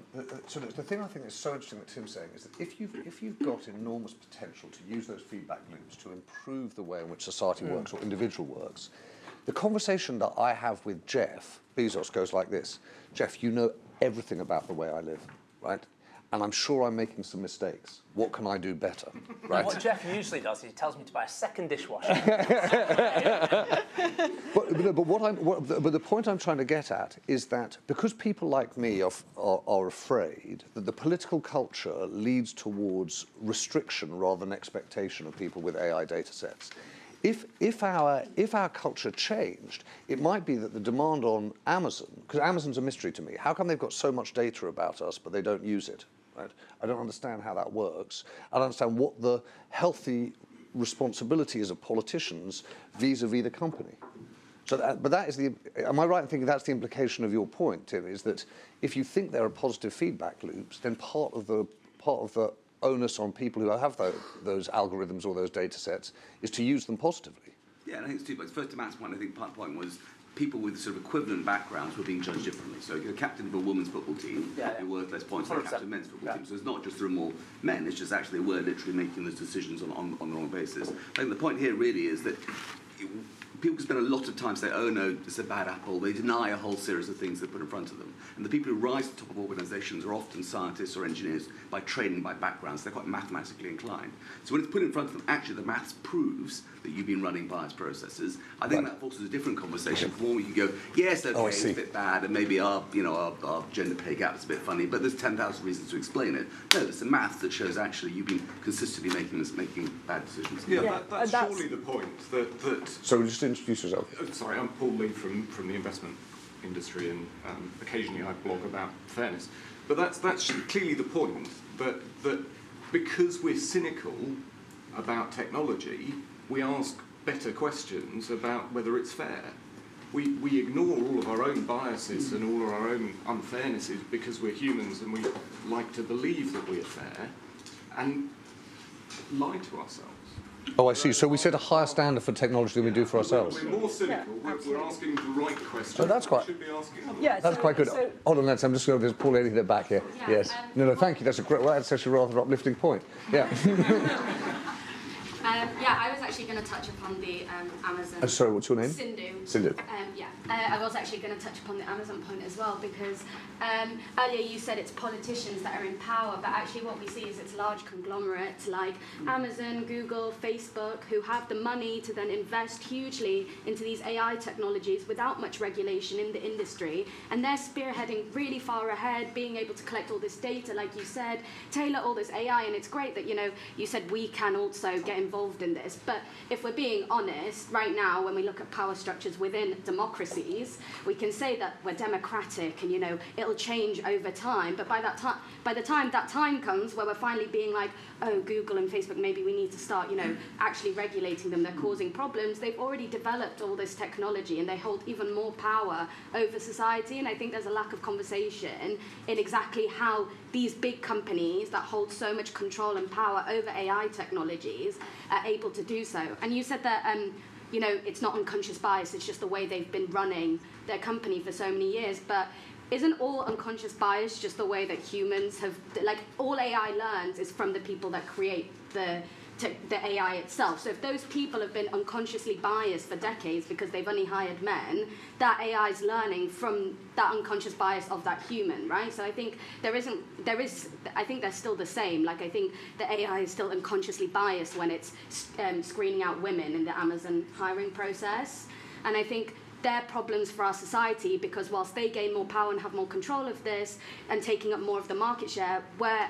So the thing I think is so interesting that Tim's saying is that if you've got enormous potential to use those feedback loops to improve the way in which society works or individual works, the conversation that I have with Jeff Bezos goes like this. Jeff, you know everything about the way I live, right? And I'm sure I'm making some mistakes. What can I do better, right? What Jeff usually does is he tells me to buy a second dishwasher. But the point I'm trying to get at is that because people like me are afraid that the political culture leads towards restriction rather than expectation of people with AI data sets, if our culture changed, it might be that the demand on Amazon, because Amazon's a mystery to me. How come they've got so much data about us, but they don't use it? Right? I don't understand how that works. I don't understand what the healthy responsibility is of politicians vis-a-vis the company. So, but that is am I right in thinking that's the implication of your point, Tim? Is that if you think there are positive feedback loops, then part of the onus on people who have those algorithms or those data sets is to use them positively. Yeah, and I think it's two points. First, to Matt's point, I think part of the point was people with sort of equivalent backgrounds were being judged differently. So you're captain of a women's football team, you're worth less points than a captain of a men's football team. So it's not just there are more men, it's just actually we're literally making those decisions on the wrong basis. I think the point here really is that people spend a lot of time saying, oh no, it's a bad apple. They deny a whole series of things they put in front of them. And the people who rise to the top of organizations are often scientists or engineers by training, by backgrounds. They're quite mathematically inclined. So when it's put in front of them, actually the maths proves that you've been running biased processes. I think that forces a different conversation. From one where you go, yes, okay, it's a bit bad, and maybe our gender pay gap is a bit funny, but there's 10,000 reasons to explain it. No, it's the maths that shows actually you've been consistently making bad decisions. Yeah, that's surely the point that. So just introduce yourself. Sorry, I'm Paul Lee from the investment industry, and occasionally I blog about fairness. But that's clearly the point that because we're cynical about technology, we ask better questions about whether it's fair. We ignore all of our own biases and all of our own unfairnesses because we're humans and we like to believe that we're fair and lie to ourselves. Oh, I see. So we set a higher standard for technology than we do for ourselves. We're more cynical. We're asking the right questions. Oh, that's quite. We should be asking other That's quite good. Hold on, I'm just going to Paul Lee there back here. Yeah, yes. No, thank you. That's that's actually a rather uplifting point. Yeah. I was actually going to touch upon the Amazon. Sorry, what's your name? Sindhu. I was actually going to touch upon the Amazon point as well because earlier you said it's politicians that are in power, but actually what we see is it's large conglomerates like Amazon, Google, Facebook, who have the money to then invest hugely into these AI technologies without much regulation in the industry, and they're spearheading really far ahead, being able to collect all this data, like you said, tailor all this AI, and it's great that you said we can also get involved in this. biased. But if we're being honest, right now, when we look at power structures within democracies, we can say that we're democratic and, it'll change over time. But by the time that time comes where we're finally being like, oh, Google and Facebook, maybe we need to start, actually regulating them, they're causing problems, they've already developed all this technology and they hold even more power over society. And I think there's a lack of conversation in exactly how these big companies that hold so much control and power over AI technologies are able to do so. And you said that, it's not unconscious bias, it's just the way they've been running their company for so many years. But isn't all unconscious bias just the way that humans have, all AI learns is from the people that create the AI itself. So if those people have been unconsciously biased for decades because they've only hired men, that AI is learning from that unconscious bias of that human, right? So I think I think they're still the same. I think the AI is still unconsciously biased when it's screening out women in the Amazon hiring process. And I think they're problems for our society because whilst they gain more power and have more control of this and taking up more of the market share, we're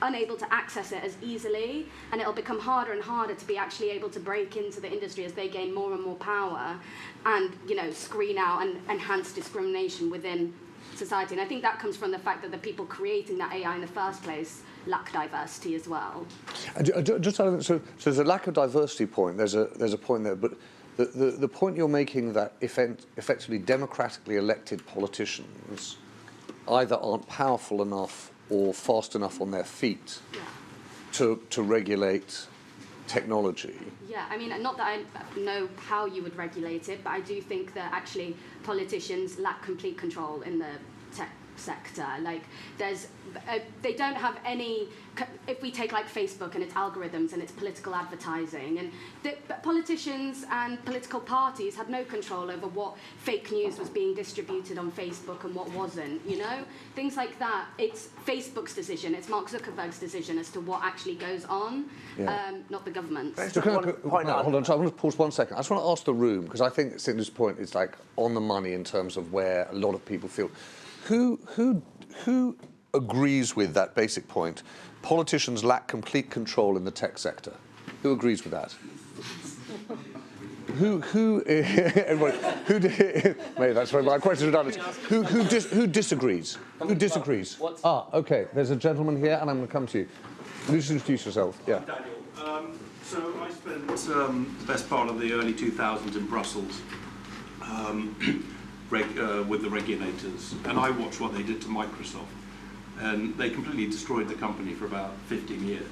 unable to access it as easily, and it'll become harder and harder to be actually able to break into the industry as they gain more and more power and, screen out and enhance discrimination within society. And I think that comes from the fact that the people creating that AI in the first place lack diversity as well. So there's a lack of diversity point. There's a point there, but the point you're making that effectively democratically elected politicians either aren't powerful enough or fast enough on their feet to regulate technology. Yeah, I mean, not that I know how you would regulate it, but I do think that actually politicians lack complete control in the tech sector. They don't have any. If we take Facebook and its algorithms and its political advertising, and politicians and political parties had no control over what fake news was being distributed on Facebook and what wasn't, things like that. It's Facebook's decision, it's Mark Zuckerberg's decision as to what actually goes on, not the government's. Hold on, so I want to pause 1 second. I just want to ask the room, because I think Cindy's point is on the money in terms of where a lot of people feel. Who agrees with that basic point? Politicians lack complete control in the tech sector. Who agrees with that? Maybe that's why my question is redundant. Who disagrees? Who disagrees? Okay. There's a gentleman here, and I'm going to come to you. Please introduce yourself. Yeah. I'm Daniel. So I spent the best part of the early 2000s in Brussels. With the regulators, and I watched what they did to Microsoft, and they completely destroyed the company for about 15 years.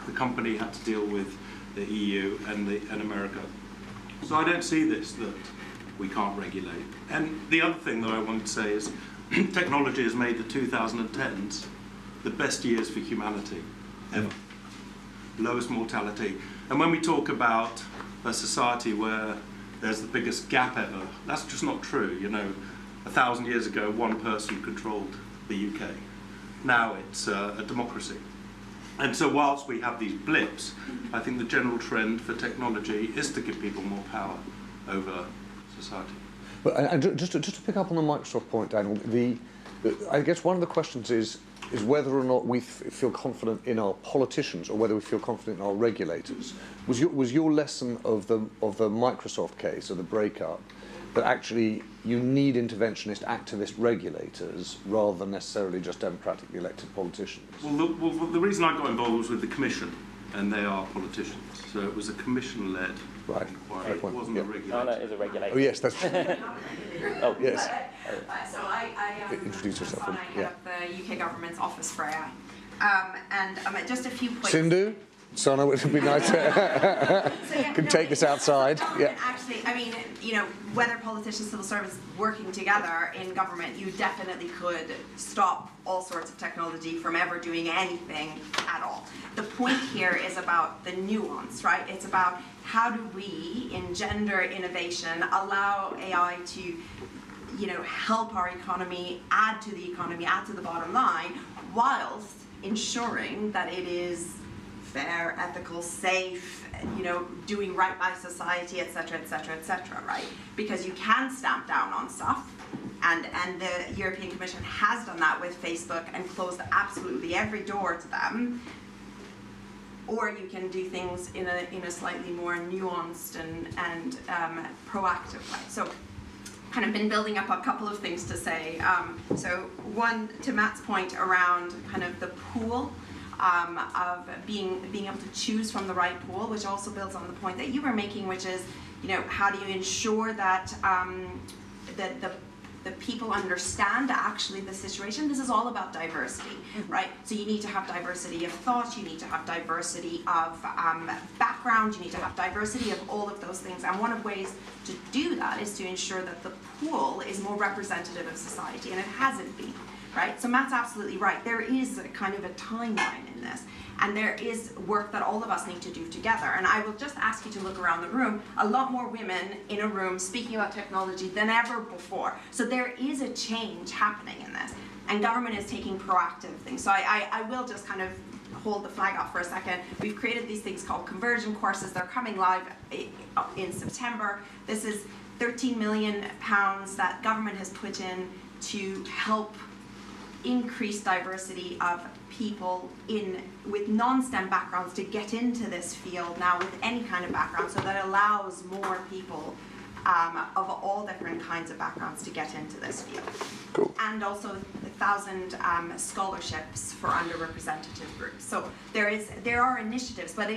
The company had to deal with the EU and America. So I don't see this, that we can't regulate. And the other thing that I want to say is technology has made the 2010s the best years for humanity ever. Lowest mortality. And when we talk about a society where there's the biggest gap ever, that's just not true. 1,000 years ago, one person controlled the UK. Now it's a democracy. And so whilst we have these blips, I think the general trend for technology is to give people more power over society. But and just to pick up on the Microsoft point, Daniel, I guess one of the questions is whether or not we feel confident in our politicians or whether we feel confident in our regulators. Was your lesson of the Microsoft case, of the breakup, that actually you need interventionist, activist regulators rather than necessarily just democratically elected politicians? Well, the reason I got involved was with the Commission, and they are politicians. So it was a Commission-led inquiry. It wasn't a regulator. No, it is a regulator. Oh, yes, that's true. Oh, yes. So I Introduce yourself. I head up the UK government's Office for AI. And just a few points. Sindhu? Sana, it would be nice to take this outside. Yeah. Actually, I mean, whether politicians, civil servants working together in government, you definitely could stop all sorts of technology from ever doing anything at all. The point here is about the nuance, right? It's about how do we engender innovation, allow AI to, help our economy, add to the bottom line, whilst ensuring that it is fair, ethical, safe, doing right by society, etc., right? Because you can stamp down on stuff, and the European Commission has done that with Facebook and closed absolutely every door to them. or you can do things in a slightly more nuanced and proactive way. So kind of been building up a couple of things to say. So one, to Matt's point around kind of the pool, of being able to choose from the right pool, which also builds on the point that you were making, which is, how do you ensure that that the people understand actually the situation? This is all about diversity, right? So you need to have diversity of thought, you need to have diversity of background, you need to have diversity of all of those things. And one of the ways to do that is to ensure that the pool is more representative of society, and it hasn't been. Right? So Matt's absolutely right. There is a kind of a timeline in this, and there is work that all of us need to do together. And I will just ask you to look around the room. A lot more women in a room speaking about technology than ever before. So there is a change happening in this, and government is taking proactive things. So I will just kind of hold the flag up for a second. We've created these things called conversion courses. They're coming live in September. This is £13 million that government has put in to help increase diversity of people with non-STEM backgrounds to get into this field now with any kind of background, so that allows more people of all different kinds of backgrounds to get into this field. Cool. And also 1,000 scholarships for underrepresented groups. So there are initiatives, but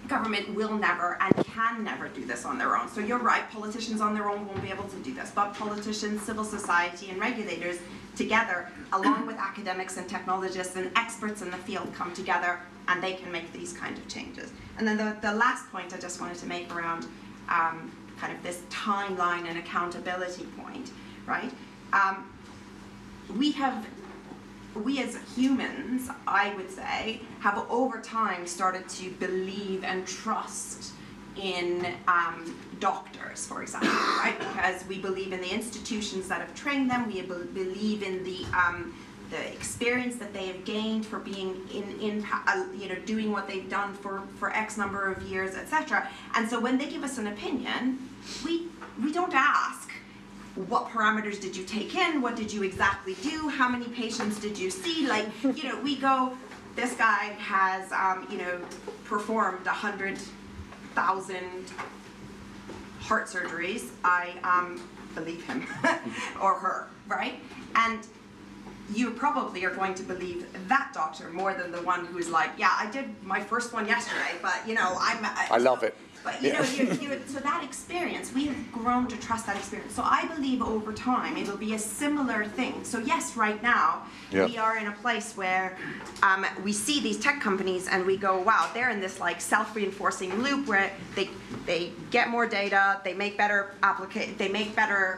government will never and can never do this on their own. So you're right, politicians on their own won't be able to do this, but politicians, civil society, and regulators together, along with academics and technologists and experts in the field, come together, and they can make these kind of changes. And then the last point I just wanted to make around kind of this timeline and accountability point, right? We as humans, I would say, have over time started to believe and trust in doctors, for example, right? Because we believe in the institutions that have trained them. We believe in the experience that they have gained for being doing what they've done for X number of years, etc. And so when they give us an opinion, we don't ask, what parameters did you take in? What did you exactly do? How many patients did you see? Like, we go, this guy has, performed 100,000 heart surgeries. I believe him or her, right? And you probably are going to believe that doctor more than the one who's like, yeah, I did my first one yesterday, but I love it. But so that experience, we have grown to trust that experience. So I believe over time it'll be a similar thing. So yes, right now we are in a place where we see these tech companies and we go, wow, they're in this like self-reinforcing loop where they get more data, they make better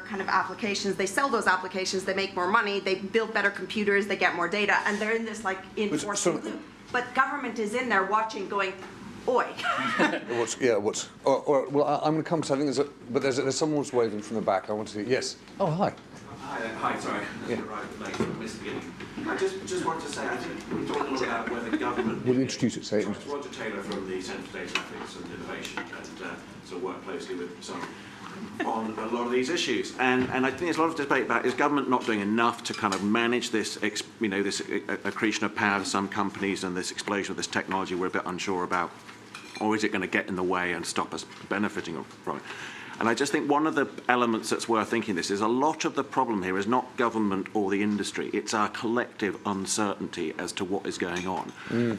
kind of applications, they sell those applications, they make more money, they build better computers, they get more data, and they're in this like enforcing loop. But government is in there watching, going, oi. Well, I'm going to come to, I think there's someone who's waving from the back. I want to see, yes. Oh, hi. Hi, sorry. Yeah. Right, I missed the beginning. I just wanted to say, I think we talked a lot about whether government... We'll introduce it, say it. Roger Taylor from the Centre for Data Ethics and Innovation, and so work closely with some on a lot of these issues. And I think there's a lot of debate about, is government not doing enough to kind of manage this, this accretion of power to some companies and this explosion of this technology we're a bit unsure about? Or is it going to get in the way and stop us benefiting from it? And I just think one of the elements that's worth thinking this is a lot of the problem here is not government or the industry, it's our collective uncertainty as to what is going on.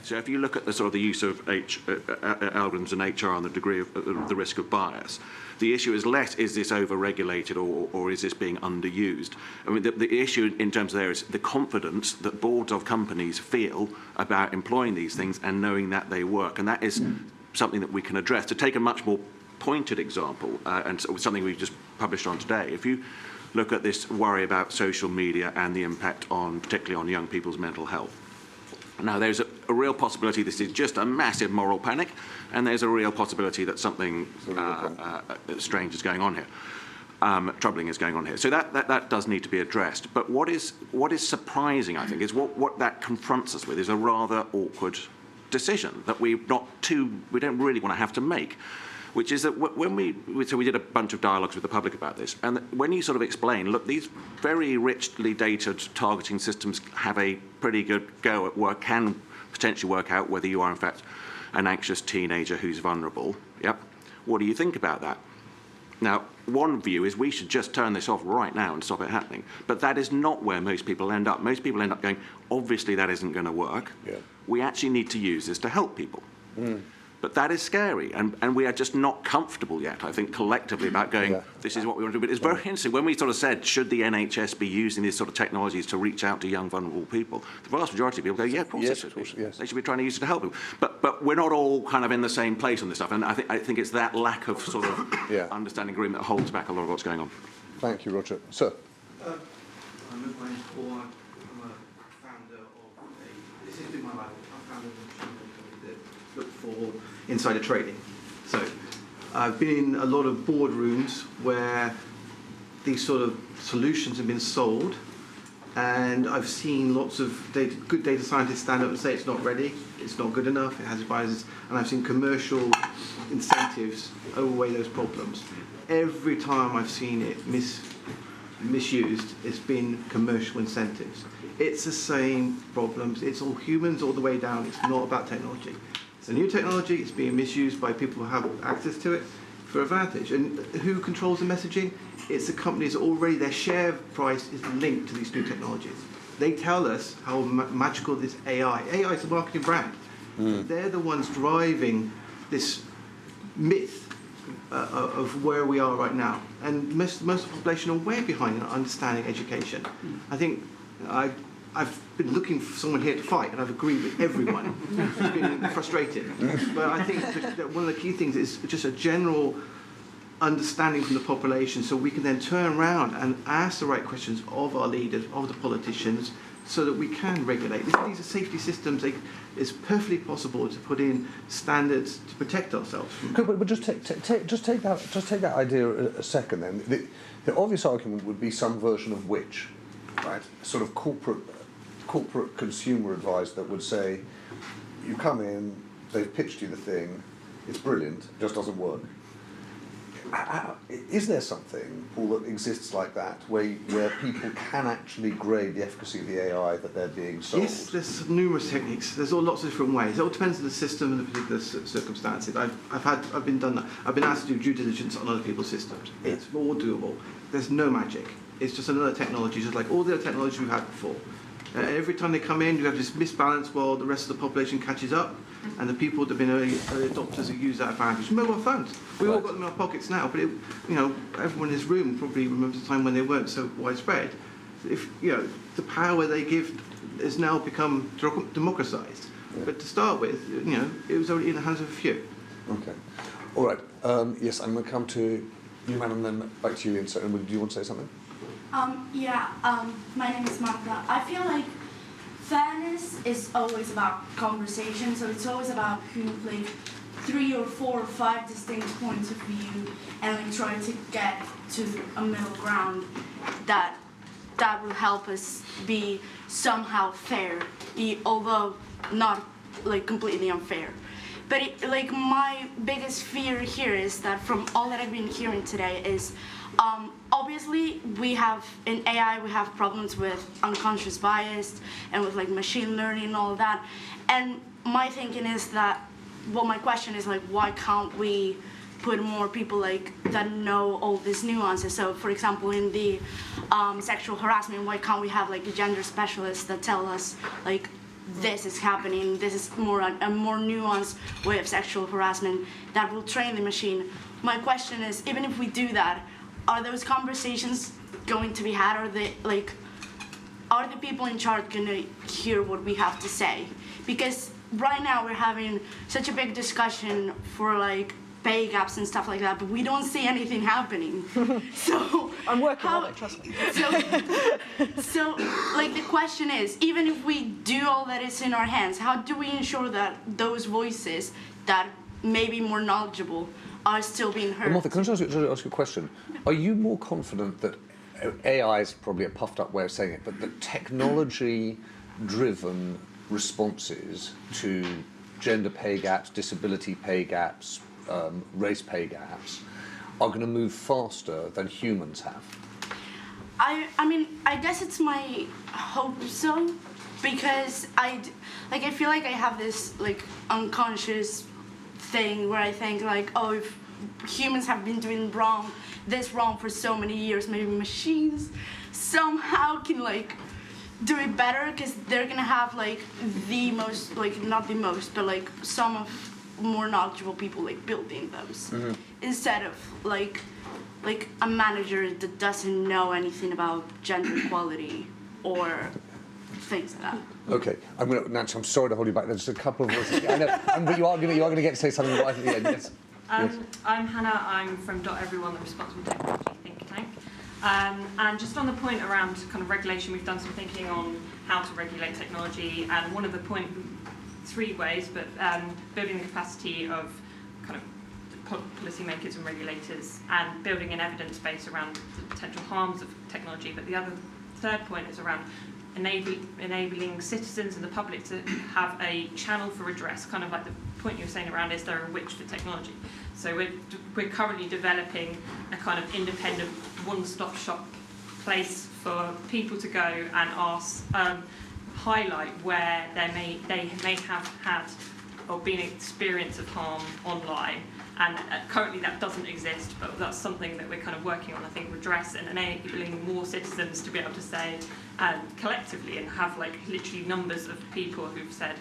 So if you look at the sort of the use of algorithms in HR and the degree of the risk of bias, the issue is less, is this over-regulated or is this being underused? I mean, the issue in terms of there is the confidence that boards of companies feel about employing these things and knowing that they work. And that is something that we can address. To take a much more pointed example, and something we've just published on today, if you look at this worry about social media and the impact on, particularly on young people's mental health. Now, there's a real possibility this is just a massive moral panic, and there's a real possibility that something strange is going on here. Troubling is going on here. So that does need to be addressed. But what is surprising, I think, is what that confronts us with is a rather awkward decision that we don't really want to have to make, which is that when we did a bunch of dialogues with the public about this, and when you sort of explain, look, these very richly dated targeting systems have a pretty good go at work, can potentially work out whether you are in fact an anxious teenager who's vulnerable. Yep. What do you think about that? Now, one view is we should just turn this off right now and stop it happening. But that is not where most people end up. Most people end up going, obviously that isn't going to work. Yeah. We actually need to use this to help people. But that is scary, and we are just not comfortable yet, I think, collectively about going, this is what we want to do. But it's very interesting. When we sort of said, should the NHS be using these sort of technologies to reach out to young, vulnerable people, the vast majority of people go, yeah, of course they should. They should be trying to use it to help people. But we're not all kind of in the same place on this stuff, and I think it's that lack of sort of understanding agreement that holds back a lot of what's going on. Thank you, Roger. Sir? I'm a founder of a... This has been my life. I founded a machine learning company that looked for insider trading. So I've been in a lot of boardrooms where these sort of solutions have been sold, and I've seen lots of good data scientists stand up and say it's not ready, it's not good enough, it has biases, and I've seen commercial incentives overweigh those problems. Every time I've seen it misused, it's been commercial incentives. It's the same problems. It's all humans all the way down. It's not about technology. It's a new technology. It's being misused by people who have access to it for advantage. And who controls the messaging? It's the companies that already, their share price is linked to these new technologies. They tell us how magical this AI is a marketing brand. They're the ones driving this myth of where we are right now. And most of the population are way behind in understanding education. I think I've been looking for someone here to fight, and I've agreed with everyone who's been frustrated. But I think that one of the key things is just a general understanding from the population, so we can then turn around and ask the right questions of our leaders, of the politicians, so that we can regulate. These are safety systems. It's perfectly possible to put in standards to protect ourselves. But just take that idea a second. Then the obvious argument would be some version of which, right? Sort of corporate consumer advice that would say, you come in, they've pitched you the thing, it's brilliant, it just doesn't work. Is there something, Paul, that exists like that, where people can actually grade the efficacy of the AI that they're being sold? Yes, there's numerous techniques. There's lots of different ways. It all depends on the system and the particular circumstances. I've been asked to do due diligence on other people's systems. It's all doable. There's no magic. It's just another technology, just like all the other technology we've had before. Every time they come in, you have this misbalance while the rest of the population catches up, and the people that have been early adopters who use that advantage. Mobile phones, we've all got them in our pockets now, but everyone in this room probably remembers a time when they weren't so widespread. If the power they give has now become democratized, but to start with, it was only in the hands of a few. Okay, all right. Yes, I'm going to come to you, man, and then back to you, Ian. So, do you want to say something? My name is Marc. I feel like fairness is always about conversation, so it's always about who 3 or 4 or 5 distinct points of view and try to get to a middle ground that will help us be somehow fair, although not completely unfair. But my biggest fear here is that from all that I've been hearing today is obviously in AI we have problems with unconscious bias and with machine learning and all of that. And my thinking is that, my question is why can't we put more people that know all these nuances? So for example, in the sexual harassment, why can't we have a gender specialist that tell us this is happening, this is a more nuanced way of sexual harassment that will train the machine? My question is, even if we do that, are those conversations going to be had? Are the people in charge going to hear what we have to say? Because right now we're having such a big discussion for pay gaps and stuff like that, but we don't see anything happening. So I'm working on it, trust me. So the question is, even if we do all that is in our hands, how do we ensure that those voices that may be more knowledgeable are still being heard? Martha, can I just ask you a question? Are you more confident that AI is probably a puffed up way of saying it, but the technology-driven responses to gender pay gaps, disability pay gaps, race pay gaps are going to move faster than humans have? I mean, I guess it's my hope so, because I feel like I have this like unconscious thing where I think like, oh, if humans have been doing this wrong for so many years, maybe machines somehow can like do it better because they're gonna have like the most, like not the most, but like some of more knowledgeable people like building those instead of like a manager that doesn't know anything about gender equality or things like that. Okay, Nancy, I'm sorry to hold you back. There's just a couple of voices. I know, but you are going to get to say something right at the end. Yes. Yes. I'm Hannah. I'm from Everyone, the Responsible Technology think tank. And just on the point around kind of regulation, we've done some thinking on how to regulate technology, and one of the three ways, but building the capacity of kind of policymakers and regulators, and building an evidence base around the potential harms of technology. But the third point is around enabling citizens and the public to have a channel for redress, kind of like the point you were saying around, is there a witch for technology? So we're currently developing a kind of independent one-stop shop place for people to go and ask, highlight where they may have had or been an experience of harm online. And currently that doesn't exist, but that's something that we're kind of working on, I think, redress and enabling more citizens to be able to say collectively and have like literally numbers of people who've said,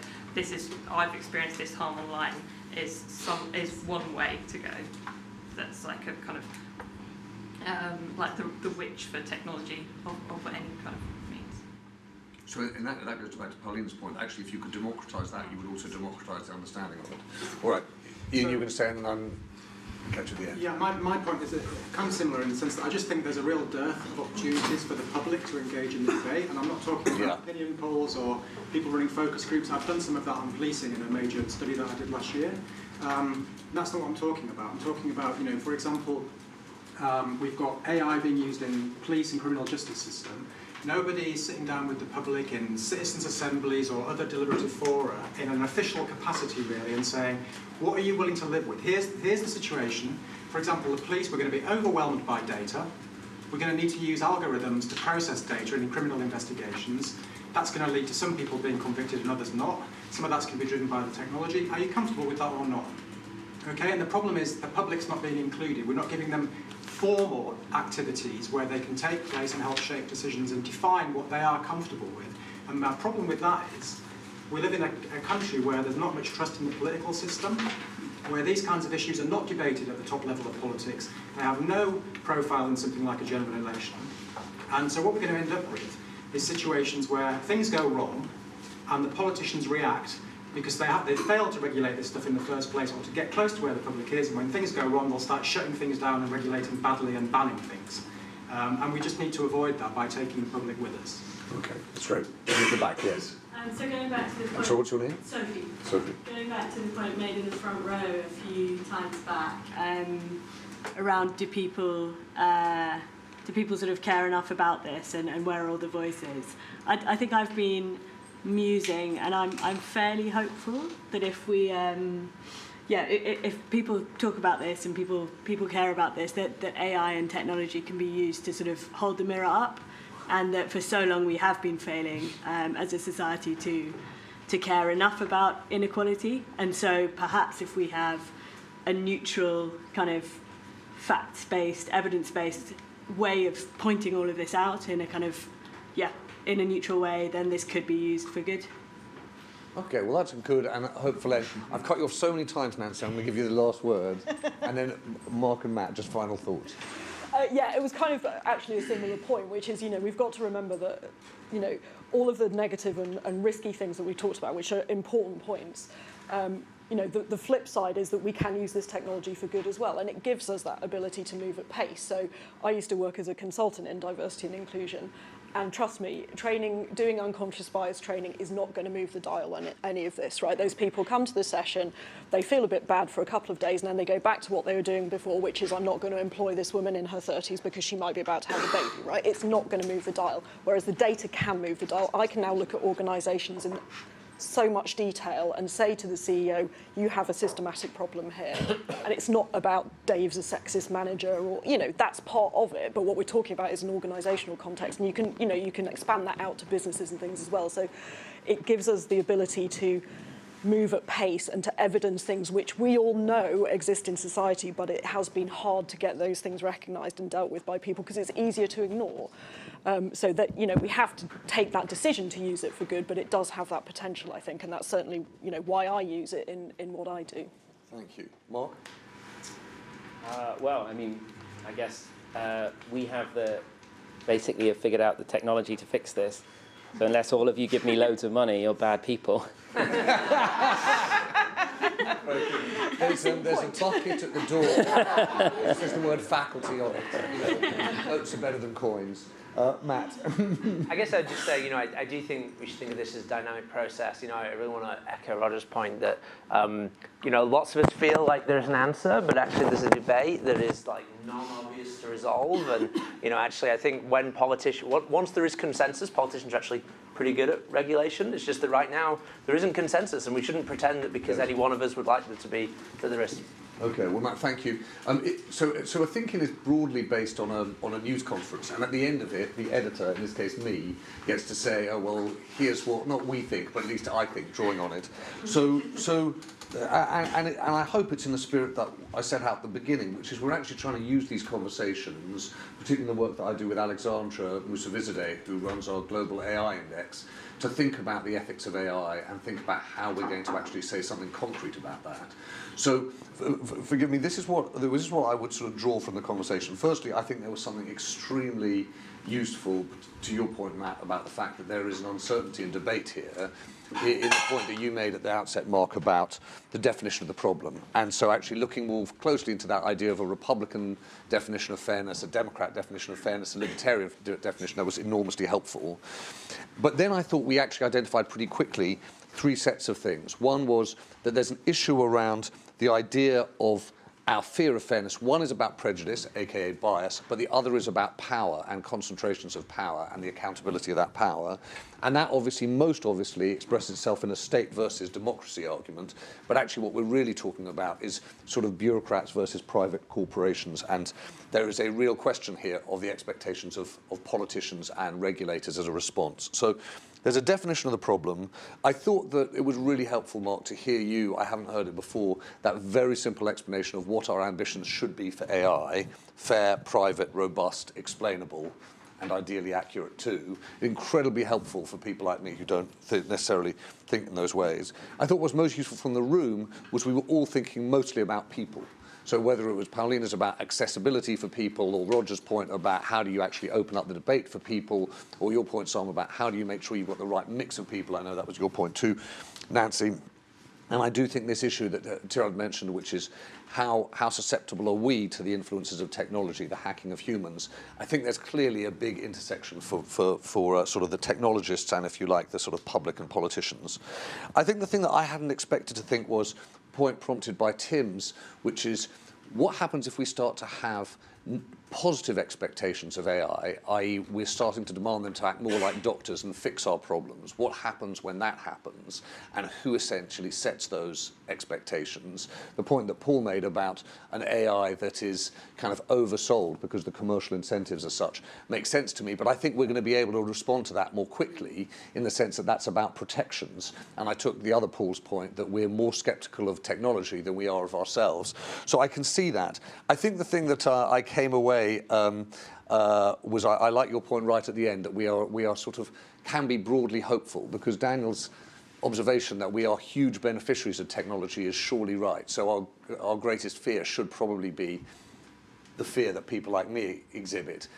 I've experienced this harm online, is one way to go. That's like a kind of like the witch for technology of any kind of means. So and that goes back to Pauline's point. Actually, if you could democratise that, you would also democratise the understanding of it. All right, Ian, you were going to say, and then I'm catch at the end. Yeah, my point is kind of similar in the sense that I just think there's a real dearth of opportunities for the public to engage in the debate, and I'm not talking about opinion polls or people running focus groups. I've done some of that on policing in a major study that I did last year. That's not what I'm talking about. I'm talking about, for example, we've got AI being used in police and criminal justice system. Nobody's sitting down with the public in citizens' assemblies or other deliberative fora in an official capacity, really, and saying, what are you willing to live with? Here's the situation. For example, the police, we're going to be overwhelmed by data. We're going to need to use algorithms to process data in criminal investigations. That's going to lead to some people being convicted and others not. Some of that's going to be driven by the technology. Are you comfortable with that or not? Okay, and the problem is the public's not being included. We're not giving them formal activities where they can take place and help shape decisions and define what they are comfortable with. And my problem with that is we live in a country where there's not much trust in the political system, where these kinds of issues are not debated at the top level of politics. They have no profile in something like a general election. And so what we're going to end up with is situations where things go wrong and the politicians react because they failed to regulate this stuff in the first place or to get close to where the public is, and when things go wrong, they'll start shutting things down and regulating badly and banning things. And we just need to avoid that by taking the public with us. Okay, that's great. In the back, yes. So going back to the point... So what's your name? Sophie. Sophie. Going back to the point made in the front row a few times back, around do people sort of care enough about this and where are all the voices? I think I've been musing, and I'm fairly hopeful that if we if people talk about this and people care about this, that AI and technology can be used to sort of hold the mirror up, and that for so long we have been failing as a society to care enough about inequality. And so perhaps if we have a neutral kind of facts-based, evidence-based way of pointing all of this out in a kind of in a neutral way, then this could be used for good. Okay, well that's good, and hopefully I've cut you off so many times, Nancy. I'm going to give you the last word, and then Marc and Matt, just final thoughts. It was kind of actually a similar point, which is, we've got to remember that, all of the negative and risky things that we talked about, which are important points, the flip side is that we can use this technology for good as well, and it gives us that ability to move at pace. So I used to work as a consultant in diversity and inclusion, and trust me, doing unconscious bias training is not going to move the dial on any of this, right? Those people come to the session, they feel a bit bad for a couple of days, and then they go back to what they were doing before, which is, I'm not going to employ this woman in her 30s because she might be about to have a baby, right? It's not going to move the dial, whereas the data can move the dial. I can now look at organisations and so much detail and say to the CEO, you have a systematic problem here, and it's not about Dave's a sexist manager, or that's part of it. But what we're talking about is an organisational context, and you can expand that out to businesses and things as well. So it gives us the ability to move at pace and to evidence things which we all know exist in society, but it has been hard to get those things recognised and dealt with by people because it's easier to ignore. So that we have to take that decision to use it for good, but it does have that potential, I think, and that's certainly why I use it in what I do. Thank you, Marc. Well, I mean, I guess we have basically have figured out the technology to fix this. So unless all of you give me loads of money, you're bad people. There's a bucket at the door. It says the word faculty on it. Notes are better than coins. Matt. I guess I'd just say, I do think we should think of this as a dynamic process. I really want to echo Roger's point that, lots of us feel like there's an answer, but actually there's a debate that is non-obvious to resolve. And, actually, I think once there is consensus, politicians are actually pretty good at regulation. It's just that right now there isn't consensus, and we shouldn't pretend that because any one of us would like there to be, that there is. Okay, well, Matt, thank you. So a ThinkIn is broadly based on a news conference, and at the end of it, the editor, in this case me, gets to say, oh, well, here's what, not we think, but at least I think, drawing on it. And I hope it's in the spirit that I set out at the beginning, which is we're actually trying to use these conversations, particularly the work that I do with Alexandra Musavizadeh, who runs our Global AI Index, to think about the ethics of AI and think about how we're going to actually say something concrete about that. So, forgive me, this is what I would sort of draw from the conversation. Firstly, I think there was something extremely useful, to your point, Matt, about the fact that there is an uncertainty and debate here, in the point that you made at the outset, Marc, about the definition of the problem. And so actually looking more closely into that idea of a Republican definition of fairness, a Democrat definition of fairness, a libertarian definition, that was enormously helpful. But then I thought we actually identified pretty quickly three sets of things. One was that there's an issue around the idea of our fear of fairness. One is about prejudice, aka bias, but the other is about power and concentrations of power and the accountability of that power. And that most obviously expresses itself in a state versus democracy argument. But actually what we're really talking about is sort of bureaucrats versus private corporations. And there is a real question here of the expectations of politicians and regulators as a response. So there's a definition of the problem. I thought that it was really helpful, Marc, to hear you, I haven't heard it before, that very simple explanation of what our ambitions should be for AI: fair, private, robust, explainable, and ideally accurate too. Incredibly helpful for people like me who don't necessarily think in those ways. I thought what was most useful from the room was we were all thinking mostly about people. So whether it was Paulina's about accessibility for people, or Roger's point about how do you actually open up the debate for people, or your point, Sam, about how do you make sure you've got the right mix of people. I know that was your point too, Nancy. And I do think this issue that Tirad mentioned, which is how susceptible are we to the influences of technology, the hacking of humans. I think there's clearly a big intersection for sort of the technologists and, if you like, the sort of public and politicians. I think the thing that I hadn't expected to think was point prompted by Tim's, which is what happens if we start to have positive expectations of AI, i.e. we're starting to demand them to act more like doctors and fix our problems. What happens when that happens, and who essentially sets those expectations? The point that Paul made about an AI that is kind of oversold because the commercial incentives are such makes sense to me, but I think we're going to be able to respond to that more quickly in the sense that that's about protections. And I took the other Paul's point that we're more skeptical of technology than we are of ourselves. So I can see that. I think the thing that I came away was I like your point right at the end that we are sort of can be broadly hopeful, because Daniel's observation that we are huge beneficiaries of technology is surely right. So our greatest fear should probably be the fear that people like me exhibit,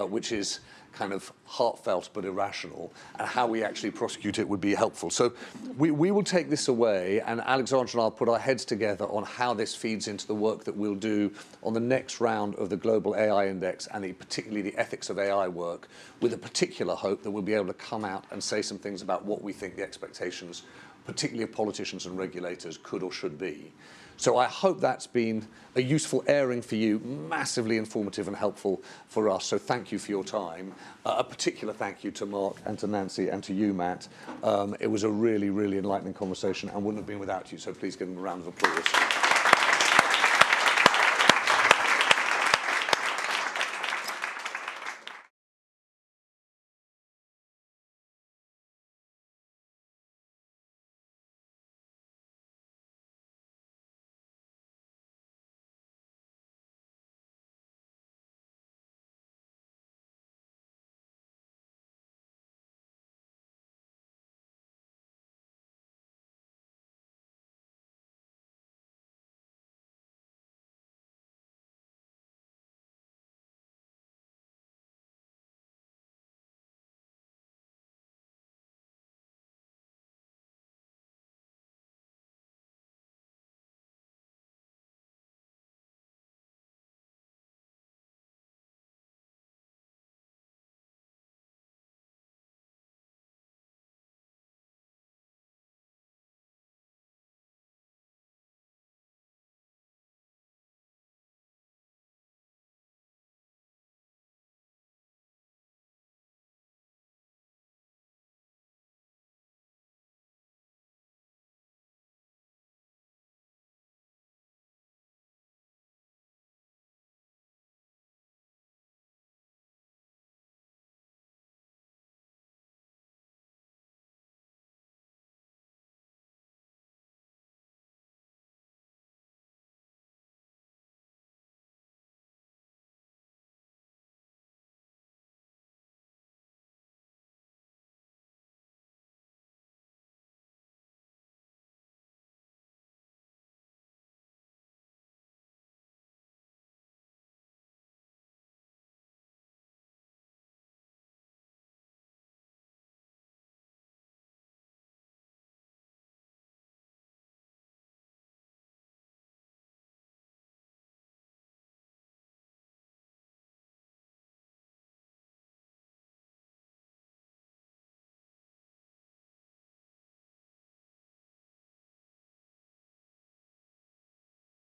which is kind of heartfelt but irrational, and how we actually prosecute it would be helpful. So we will take this away, and Alexandra and I'll put our heads together on how this feeds into the work that we'll do on the next round of the Global AI Index, and particularly the ethics of AI work, with a particular hope that we'll be able to come out and say some things about what we think the expectations, particularly of politicians and regulators, could or should be. So I hope that's been a useful airing for you, massively informative and helpful for us. So thank you for your time. A particular thank you to Marc and to Nancy and to you, Matt. It was a really, really enlightening conversation and wouldn't have been without you, so please give them a round of applause.